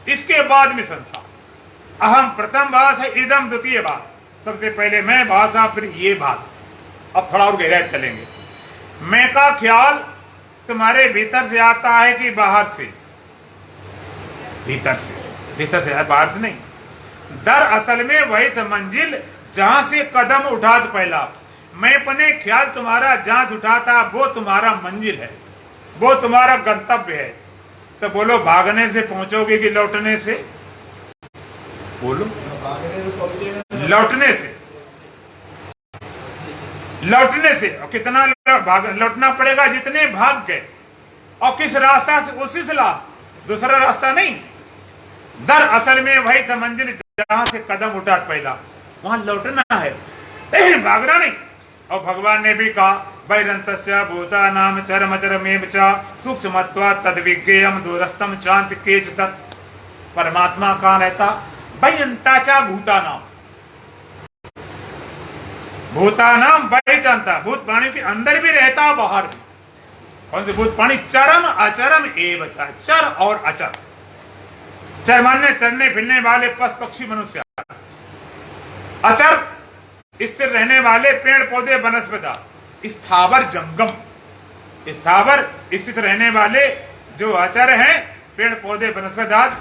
इसके बाद में संसार। अहम प्रथम भाष है, इदम द्वितीय भाष। सबसे पहले मैं भाषा, फिर ये भाषा। अब थोड़ा और गहराई चलेंगे। मैं का ख्याल तुम्हारे भीतर से आता है कि बाहर से? भीतर से है, बाहर से नहीं। दरअसल में वही तो मंजिल जहां से कदम उठा पहला। मैं अपने ख्याल तुम्हारा जहां से उठाता, वो तुम्हारा मंजिल है, वो तुम्हारा गंतव्य है। तो बोलो, भागने से पहुंचोगे कि लौटने से? बोलो। लौटने से। और कितना लौटना पड़ेगा? जितने भाग गए। और किस रास्ता से? उसी से लास्ट, दूसरा रास्ता नहीं। दरअसल में वही था मंजिल जहां से कदम उठा पहला, वहां लौटना है, भागना नहीं। और भगवान ने भी कहा, वैरंतस्य भूतानाम चरमचरमेव च सूक्ष्मत्वात् तद्विज्ञेयम् दूरस्थम चान्त केच तत्। परमात्मा कहां रहता? वैरंता च भूतानाम। भूतानाम वही जानता, भूत प्राणी के अंदर भी रहता, बाहर भी। कौन से भूत प्राणी? चरम अचरम एव च। चर और अचर। चर मानने चढ़ने फिरने वाले पशु पक्षी मनुष्य। अचर स्थिर रहने वाले पेड़ पौधे वनस्पति। स्थावर जंगम। स्थावर स्थित रहने वाले जो अचर हैं, पेड़ पौधे वनस्पति,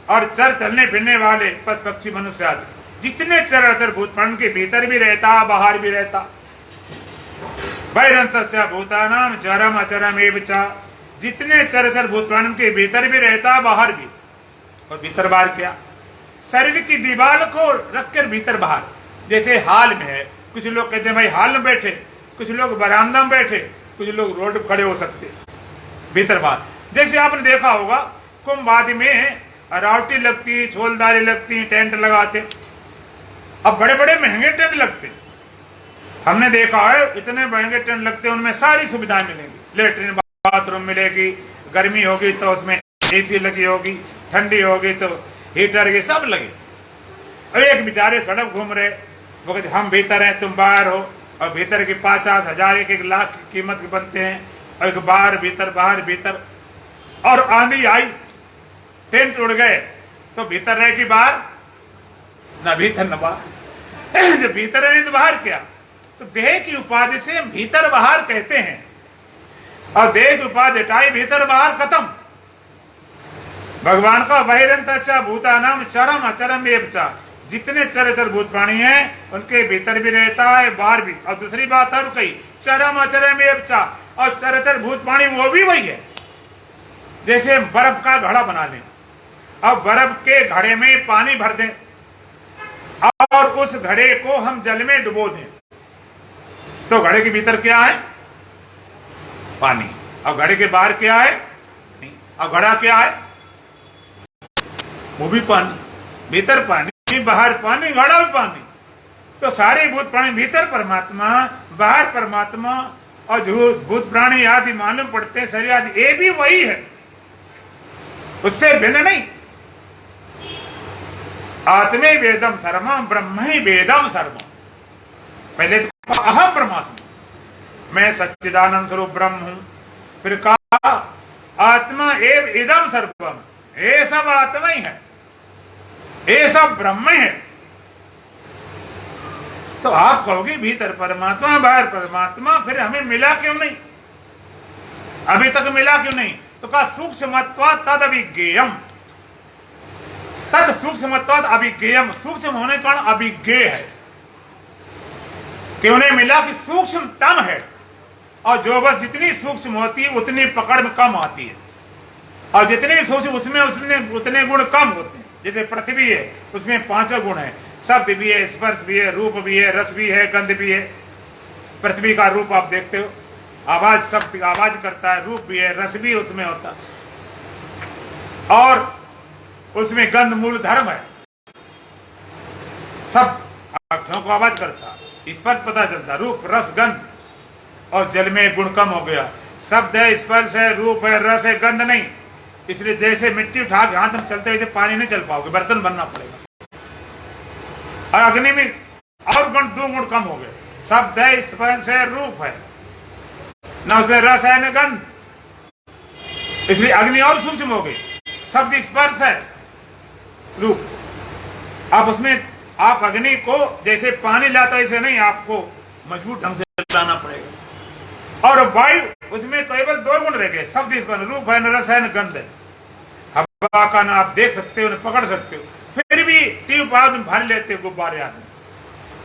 और चर चलने फिरने वाले पशु पक्षी मनुष्य आदि। जितने चर अचर भूत प्राणी के भीतर भी रहता, बाहर भी रहता। वैरंतस्य भूतानाम चरम अचरम एव च। जितने चर अचर भूत प्राणी के भीतर भी रहता, बाहर भी। और भीतर बाहर क्या? शरीर की दीवार को रखकर भीतर बाहर। जैसे हाल में है, कुछ लोग कहते हैं भाई हाल में बैठे, कुछ लोग बरामदा में बैठे, कुछ लोग रोड पर खड़े हो सकते, भीतर बाहर। जैसे आपने देखा होगा कुंभ आदि में रावटी लगती, छोलदारी लगती, टेंट लगाते। अब बड़े बड़े महंगे टेंट लगते, हमने देखा है इतने महंगे टेंट लगते, उनमें सारी सुविधाएं मिलेंगी। लेटरिन बाथरूम मिलेगी, गर्मी होगी तो उसमें एसी लगी होगी, ठंडी होगी तो हीटर, ये सब लगे। अब एक बेचारे सड़क घूम रहे, वो कहते हम भीतर हैं तुम बाहर हो, और भीतर के 50,000 1 लाख की कीमत के बनते हैं, और एक बाहर भीतर, और आंधी आई टेंट उड़ गए तो भीतर रहे कि बाहर, ना भीतर न बाहर। जब भीतर है तो बाहर क्या, तो देह की उपाधि से हम भीतर बाहर कहते हैं, और देह की उपाधि हटाई भीतर बाहर खत्म। भगवान का बहिरंतचा भूतानाम चरम अचरम एवचा, जितने चराचर भूत प्राणी हैं उनके भीतर भी रहता है बाहर भी। और दूसरी बात और कही चरम अचरम एवचा, और चराचर भूत प्राणी वो भी वही है। जैसे बर्फ का घड़ा बना लें, अब बर्फ के घड़े में पानी भर दें और उस घड़े को हम जल में डुबो दें, तो घड़े के भीतर क्या है, पानी, और घड़े के बाहर क्या है, नहीं। और घड़ा क्या है, वो भी पानी, भीतर पानी बाहर पानी, घड़ा भी पानी। तो सारे भूत प्राणी भीतर परमात्मा बाहर परमात्मा, और जो भूत प्राणी आदि मालूम पड़ते हैं शरीर आदि, ये भी वही है, उससे भिन्न नहीं। आत्मे वेदम सर्वम ब्रह्म ही वेदम सर्वम, पहले तो अहम ब्रह्मास्मि, मैं सच्चिदानंद स्वरूप ब्रह्म हूं, फिर कहा आत्मा एव इदम सर्वम, ये सब आत्मा ही है, ये सब ब्रह्म है। तो आप कहोगे भीतर परमात्मा बाहर परमात्मा, फिर हमें मिला क्यों नहीं, अभी तक मिला क्यों नहीं, तो कहा सूक्ष्मत्वात् तद अभिज्ञेयम, तद सूक्ष्मत्वात् अभिज्ञेयम, सूक्ष्म होने के कारण अभिज्ञेय है। क्यों नहीं मिला कि सूक्ष्मतम है, और जो बस जितनी सूक्ष्म होती है उतनी पकड़ में कम आती है, और जितनी सूक्ष्म उसमें उतने गुण कम होते हैं। जैसे पृथ्वी है, उसमें 5 गुण है, शब्द भी है, स्पर्श भी है, रूप भी है, रस भी है, गंध भी है। पृथ्वी का रूप आप देखते हो, आवाज, शब्द आवाज करता है, रूप भी है, रस भी उसमें होता है, और उसमें गंध मूल धर्म है, शब्द आंखों को आवाज करता, स्पर्श पता चलता, रूप रस गंध, और जल में गुण कम हो गया, शब्द है, स्पर्श है, रूप है, रस है, गंध नहीं। इसलिए जैसे मिट्टी उठा के हाथ में चलते वैसे पानी नहीं चल पाओगे, बर्तन बनना पड़ेगा। और अग्नि में और गुण 2 गुण कम हो गए, शब्द है, स्पर्श है, रूप है, ना उसमें रस है न गंध, इसलिए अग्नि और सूक्ष्म हो गई। शब्द स्पर्श है, रूप, आप उसमें आप अग्नि को जैसे पानी लाता ऐसे नहीं, आपको मजबूत ढंग से लाना पड़ेगा। और वायु, उसमें केवल 2 गुण रह गए, शब्द स्पर्श, रूप है न रस है न गंध है। हवा का ना आप देख सकते हो न पकड़ सकते हो, फिर भी ट्यूब आदमी भर लेते हो गुब्बारे आदमी,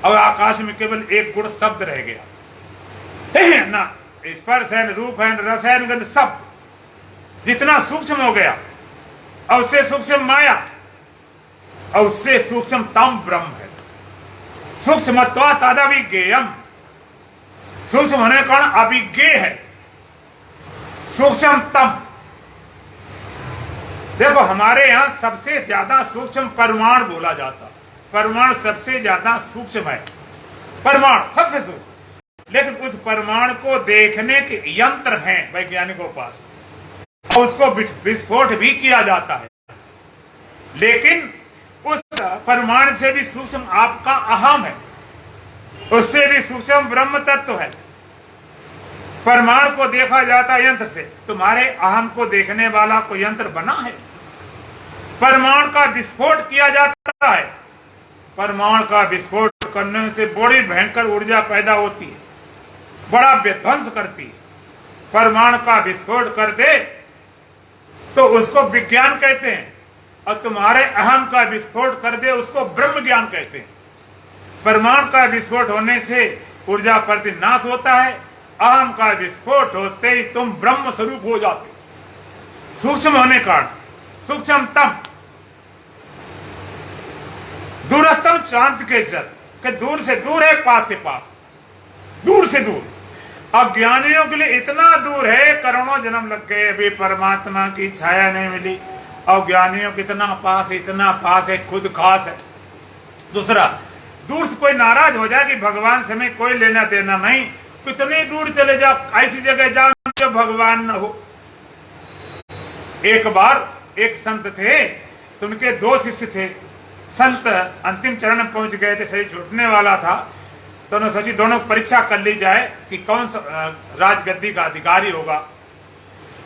और आकाश में केवल 1 गुण शब्द रह गया, ना स्पर्श है न रूप है न रस है न गंध, शब्द जितना सूक्ष्म हो गया, और उससे सूक्ष्म माया, और उससे सूक्ष्म तम ब्रह्म है। सूक्ष्मत्वात् तद अभिज्ञेयम, सूक्ष्म होने के कारण अभिज्ञेय है, सूक्ष्मतम। देखो हमारे यहां सबसे ज्यादा सूक्ष्म परमाणु बोला जाता, परमाणु सबसे ज्यादा सूक्ष्म है, परमाणु सबसे सूक्ष्म, लेकिन उस परमाणु को देखने के यंत्र हैं वैज्ञानिकों के पास, और उसको विस्फोट भी किया जाता है, लेकिन उस परमाणु से भी सूक्ष्म आपका अहम है, उससे भी सूक्ष्म ब्रह्म तत्व है। परमाणु को देखा जाता है यंत्र से, तुम्हारे अहम को देखने वाला कोई यंत्र बना है? परमाणु का विस्फोट किया जाता है, परमाणु का विस्फोट करने से बड़ी भयंकर ऊर्जा पैदा होती है, बड़ा विध्वंस करती है। परमाणु का विस्फोट कर दे तो उसको विज्ञान कहते हैं, और तुम्हारे अहम का विस्फोट कर दे उसको ब्रह्म ज्ञान कहते हैं। परमाणु का विस्फोट होने से ऊर्जा प्रति नाश होता है, अहम का विस्फोट होते ही तुम ब्रह्म स्वरूप हो जाते, सूक्ष्म होने का सूक्ष्मतम। दूरस्थम चांद के जत, कि दूर से दूर है, पास से पास, दूर से दूर। अज्ञानियों के लिए इतना दूर है, करोड़ों जन्म लग गए, अभी परमात्मा की छाया नहीं मिली। और ज्ञानियों के इतना पास है, खुद खास है। दूसरा, दूर से कोई नाराज हो जाए कि भगवान से हमें कोई लेना देना नहीं, कितनी दूर चले जाओ, ऐसी जगह जाओ जब भगवान न हो। एक बार एक संत थे, तो उनके 2 शिष्य थे। संत अंतिम चरण में पहुंच गए थे, शरीर छूटने वाला था, तो उन्होंने सोची दोनों परीक्षा कर ली जाए कि कौन सा राजगद्दी का अधिकारी होगा।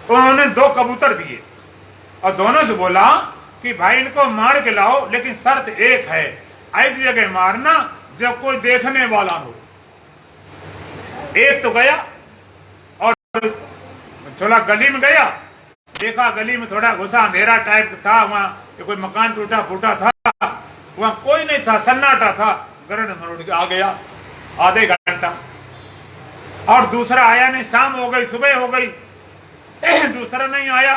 उन्होंने 2 कबूतर दिए और दोनों से बोला कि भाई इनको मार के लाओ, लेकिन शर्त एक है, ऐसी जगह मारना जब कोई देखने वाला हो। एक तो गया और चला गली में गया, देखा गली में थोड़ा घुसा, अंधेरा टाइप था, वहां कोई मकान टूटा फूटा था, वहां कोई नहीं था, सन्नाटा था। गरुड़ मरुड़ के आ गया आधे घंटा, और दूसरा आया नहीं, शाम हो गई, सुबह हो गई, दूसरा नहीं आया,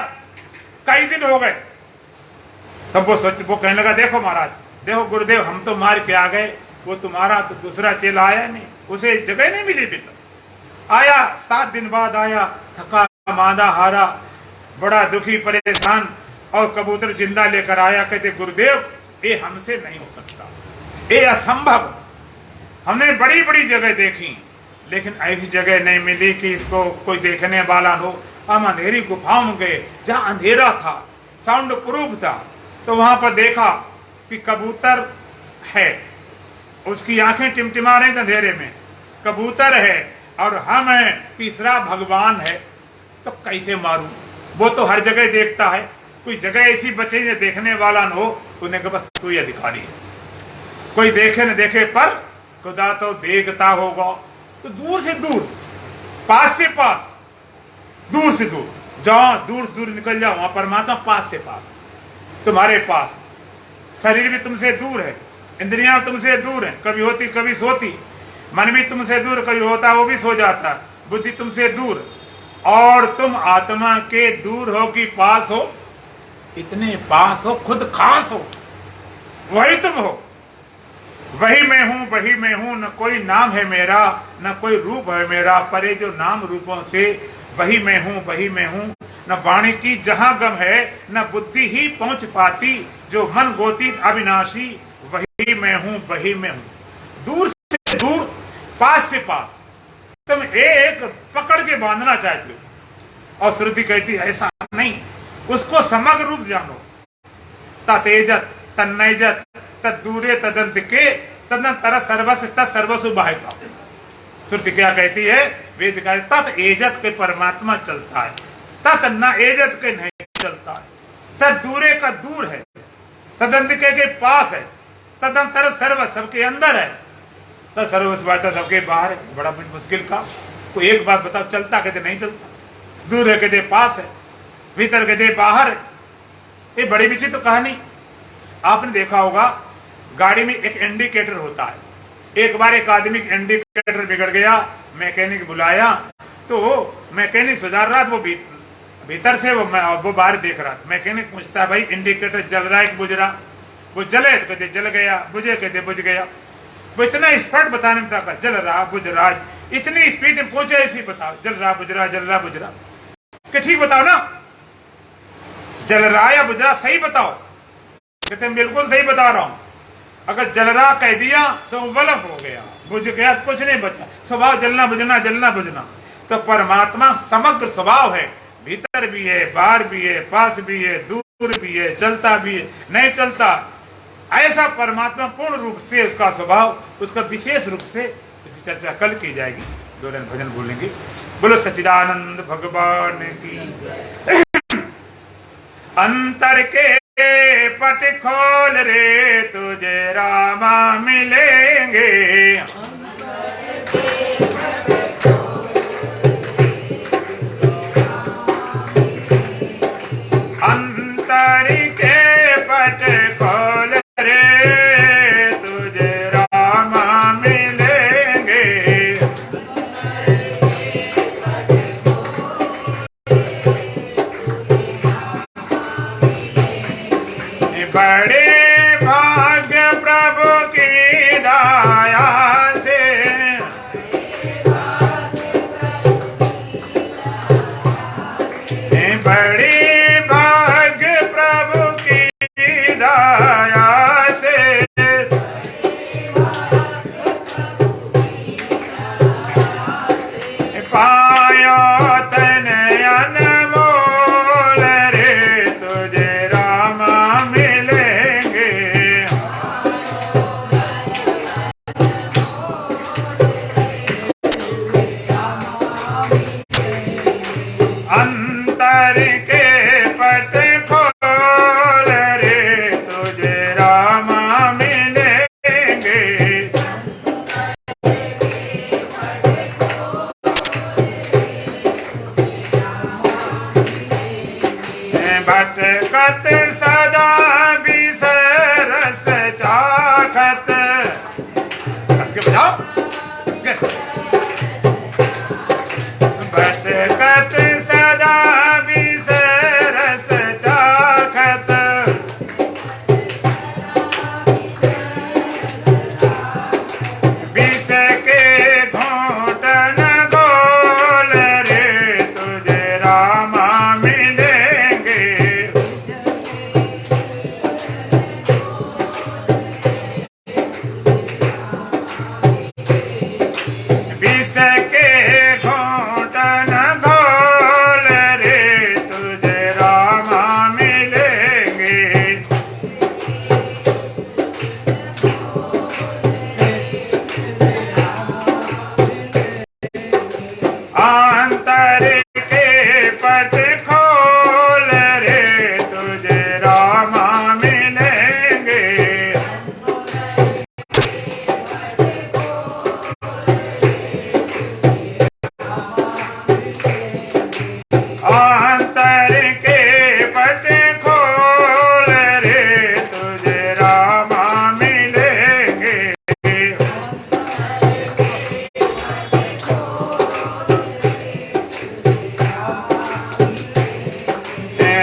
कई दिन हो गए। तब वो कहने लगा, देखो महाराज, देखो गुरुदेव, हम तो मार के आ गए, वो तुम्हारा तो दूसरा चेला आया नहीं, उसे जगह नहीं मिली। भी आया 7 दिन बाद आया, थका मांदा हारा, बड़ा दुखी परेशान, और कबूतर जिंदा लेकर आया। कहते गुरुदेव ये हमसे नहीं हो सकता, ये असंभव। हमने बड़ी बड़ी जगह देखी, लेकिन ऐसी जगह नहीं मिली कि इसको कोई देखने वाला हो। हम अंधेरी गुफाओं में गए, जहां अंधेरा था, साउंड प्रूफ था, तो वहां पर देखा कि कबूतर है, उसकी आंखें टिमटिमा रही थी अंधेरे में, कबूतर है और हम हैं, तीसरा भगवान है। तो कैसे मारूं? वो तो हर जगह देखता है, कोई जगह ऐसी बचे जो देखने वाला न हो। उन्हें कहा बस तू ही अधिकारी है, कोई देखे न देखे पर खुदा तो देखता होगा। तो दूर से दूर, पास से पास, दूर से दूर जाओ, दूर से दूर निकल जाओ, वहां परमात्मा पास से पास, तुम्हारे पास। शरीर भी तुमसे दूर है, इंद्रियां तुमसे दूर है, कभी होती कभी सोती, मन भी तुमसे दूर, कभी होता वो भी सो जाता, बुद्धि तुमसे दूर, और तुम आत्मा के दूर हो कि पास हो? इतने पास हो, खुद खास हो, वही तुम हो। वही मैं हूं, वही मैं हूं, न कोई नाम है मेरा, न कोई रूप है मेरा, परे जो नाम रूपों से, वही मैं हूं, वही मैं हूं। न वाणी की जहां गम है, न बुद्धि ही पहुंच पाती, जो मन गोती अविनाशी, वही मैं हूं, वही मैं हूं। दूर से दूर, पास से पास, तुम एक पकड़ के बांधना चाहते हो। और श्रुति कहती है ऐसा नहीं, उसको समग्र रूप जानो। तेजत तन्नैजत तद्दूरे तदंत के तदंतर सर्वस्व तत्सर्वस्व बाह्यता। श्रुति क्या कहती है? वेद का तत् एजत के परमात्मा चलता है, तत् न एजत के नहीं चलता है। तद्दूरे का दूर है, तदंत के पास है, तदंतर सर्व सबके अंदर है, तत्सर्वस्व बाह्यता सबके बाहर है। बड़ा मुश्किल का। कोई एक बात बताओ, चलता कहते नहीं चलता, दूर है कहते पास है, भीतर कहते बाहर है। ये बड़ी विचित्र कहानी। आपने देखा होगा गाड़ी में एक इंडिकेटर होता है। एक बार एक आदमी का इंडिकेटर बिगड़ गया, मैकेनिक बुलाया, तो मैकेनिक सुधार रहा, वो भीतर से वो बाहर देख रहा। मैकेनिक पूछता है भाई इंडिकेटर जल रहा है कि बुझ रहा? वो जले तो कहते जल गया, बुझे कहते बुझ गया। वो इतना स्पीड बताने में था, जल रहा बुझ रहा, इतनी स्पीड में पूछे ऐसी बताओ, जल रहा बुझ रहा, जल रहा बुझ रहा, कि ठीक बताओ ना, जल रहा या बुझ रहा सही बताओ। कहते बिल्कुल सही बता रहा हूं। अगर जल रहा कह दिया तो गलत हो गया, बुझ गया तो कुछ नहीं बचा। स्वभाव जलना बुझना, जलना बुझना। तो परमात्मा समग्र स्वभाव है, भीतर भी है, बाहर भी है, पास भी है, दूर भी है, चलता भी है, नहीं चलता। ऐसा परमात्मा पूर्ण रूप से उसका स्वभाव, उसका विशेष रूप से इसकी चर्चा कल की जाएगी। 2 दिन भजन बोलेंगे। बोलो सच्चिदानंद भगवान की। अंतर के पट खोल रे, तुझे रामा मिलेंगे। अंतर के पट खोल रे, तुझे रामा मिलेंगे। बड़े भाग्य प्रभु की दया, भटकत सदा विष रस चाखत, विष के घोंटन घोल रे तुझे रामा मिलेंगे। विष के घोंटन घोल रे तुझे रामा मिलेंगे। आंतर के पट खोल रे तुझे रामा मिलेंगे। आंतर के पट खोल रे तुझे रामा मिलेंगे।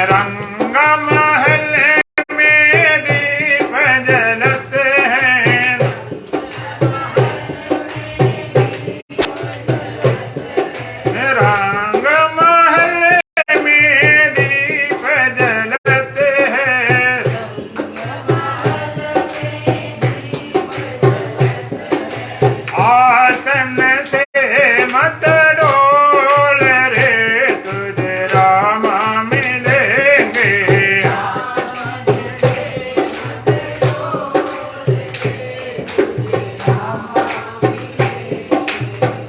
रंग महल में दीप जलते हैं, रंग महल में दीप जलते हैं। आसन से मत डोल रे तुझे रामा मिलेंगे।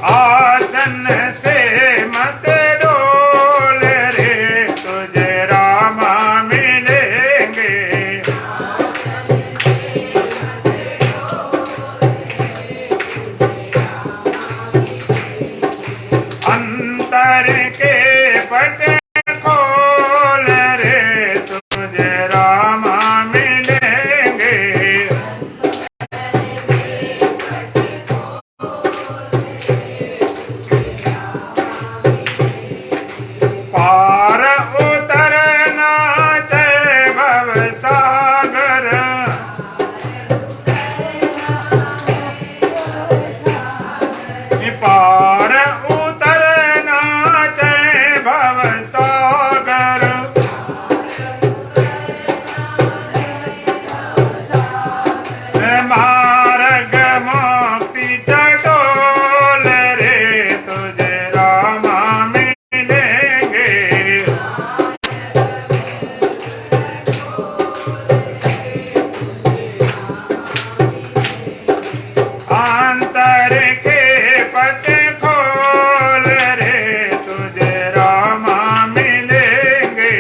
आसन से मत डोल रे तुझे रामा मिलेंगे। अंतर के पट खोल रे तुझे रामा मिलेंगे। पार उतरना चाहे भव सागर, पार उतरना चाहे भव सागर। मार्ग मुक्ति टटोल रे तुझे रामा मिलेंगे। आंतर के पट खोल रे तुझे रामा मिलेंगे।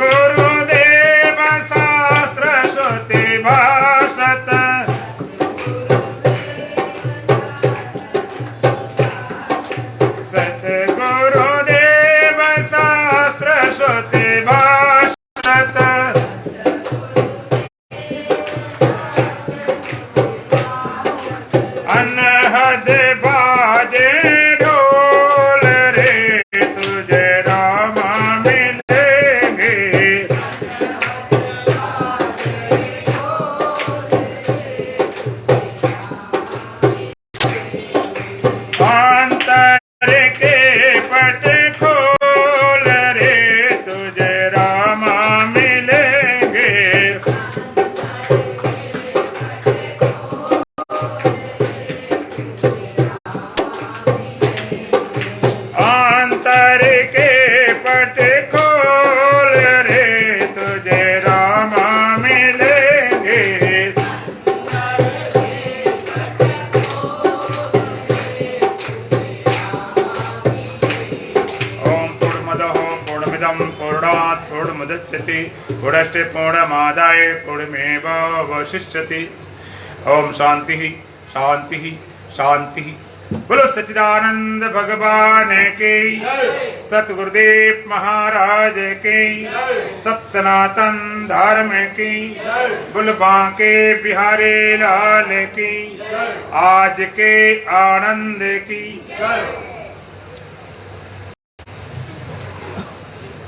सतगुरुदेव शास्त्र श्रुति भाषत, सतगुरुदेव शास्त्र श्रुति भाषत। अनहद बाजे ढोल रे तुझे रामा मिलेंगे। आंतर के पट खोल रे तुझे रामा मिलेंगे। आंतर के पट खोल रे तुझे रामा मिलेंगे। ओम पूर्णमदः पूर्णमिदं पूर्णात् पूर्णमुदच्यते पूर्णस्य पूर्णमादाय पूर्णमेवावशिष्यते। ओम शांति शांति शांति बोलो सच्चिदानंद भगवान की, सतगुरुदेव महाराज की, सत सनातन धर्म की, बोलो बांके बिहारी लाल की, आज के आनंद की।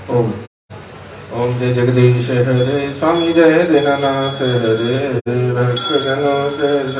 ओम ओम जय जगदीश हरे, स्वामी जय दीनानाथ हरे, भक्त जनों जय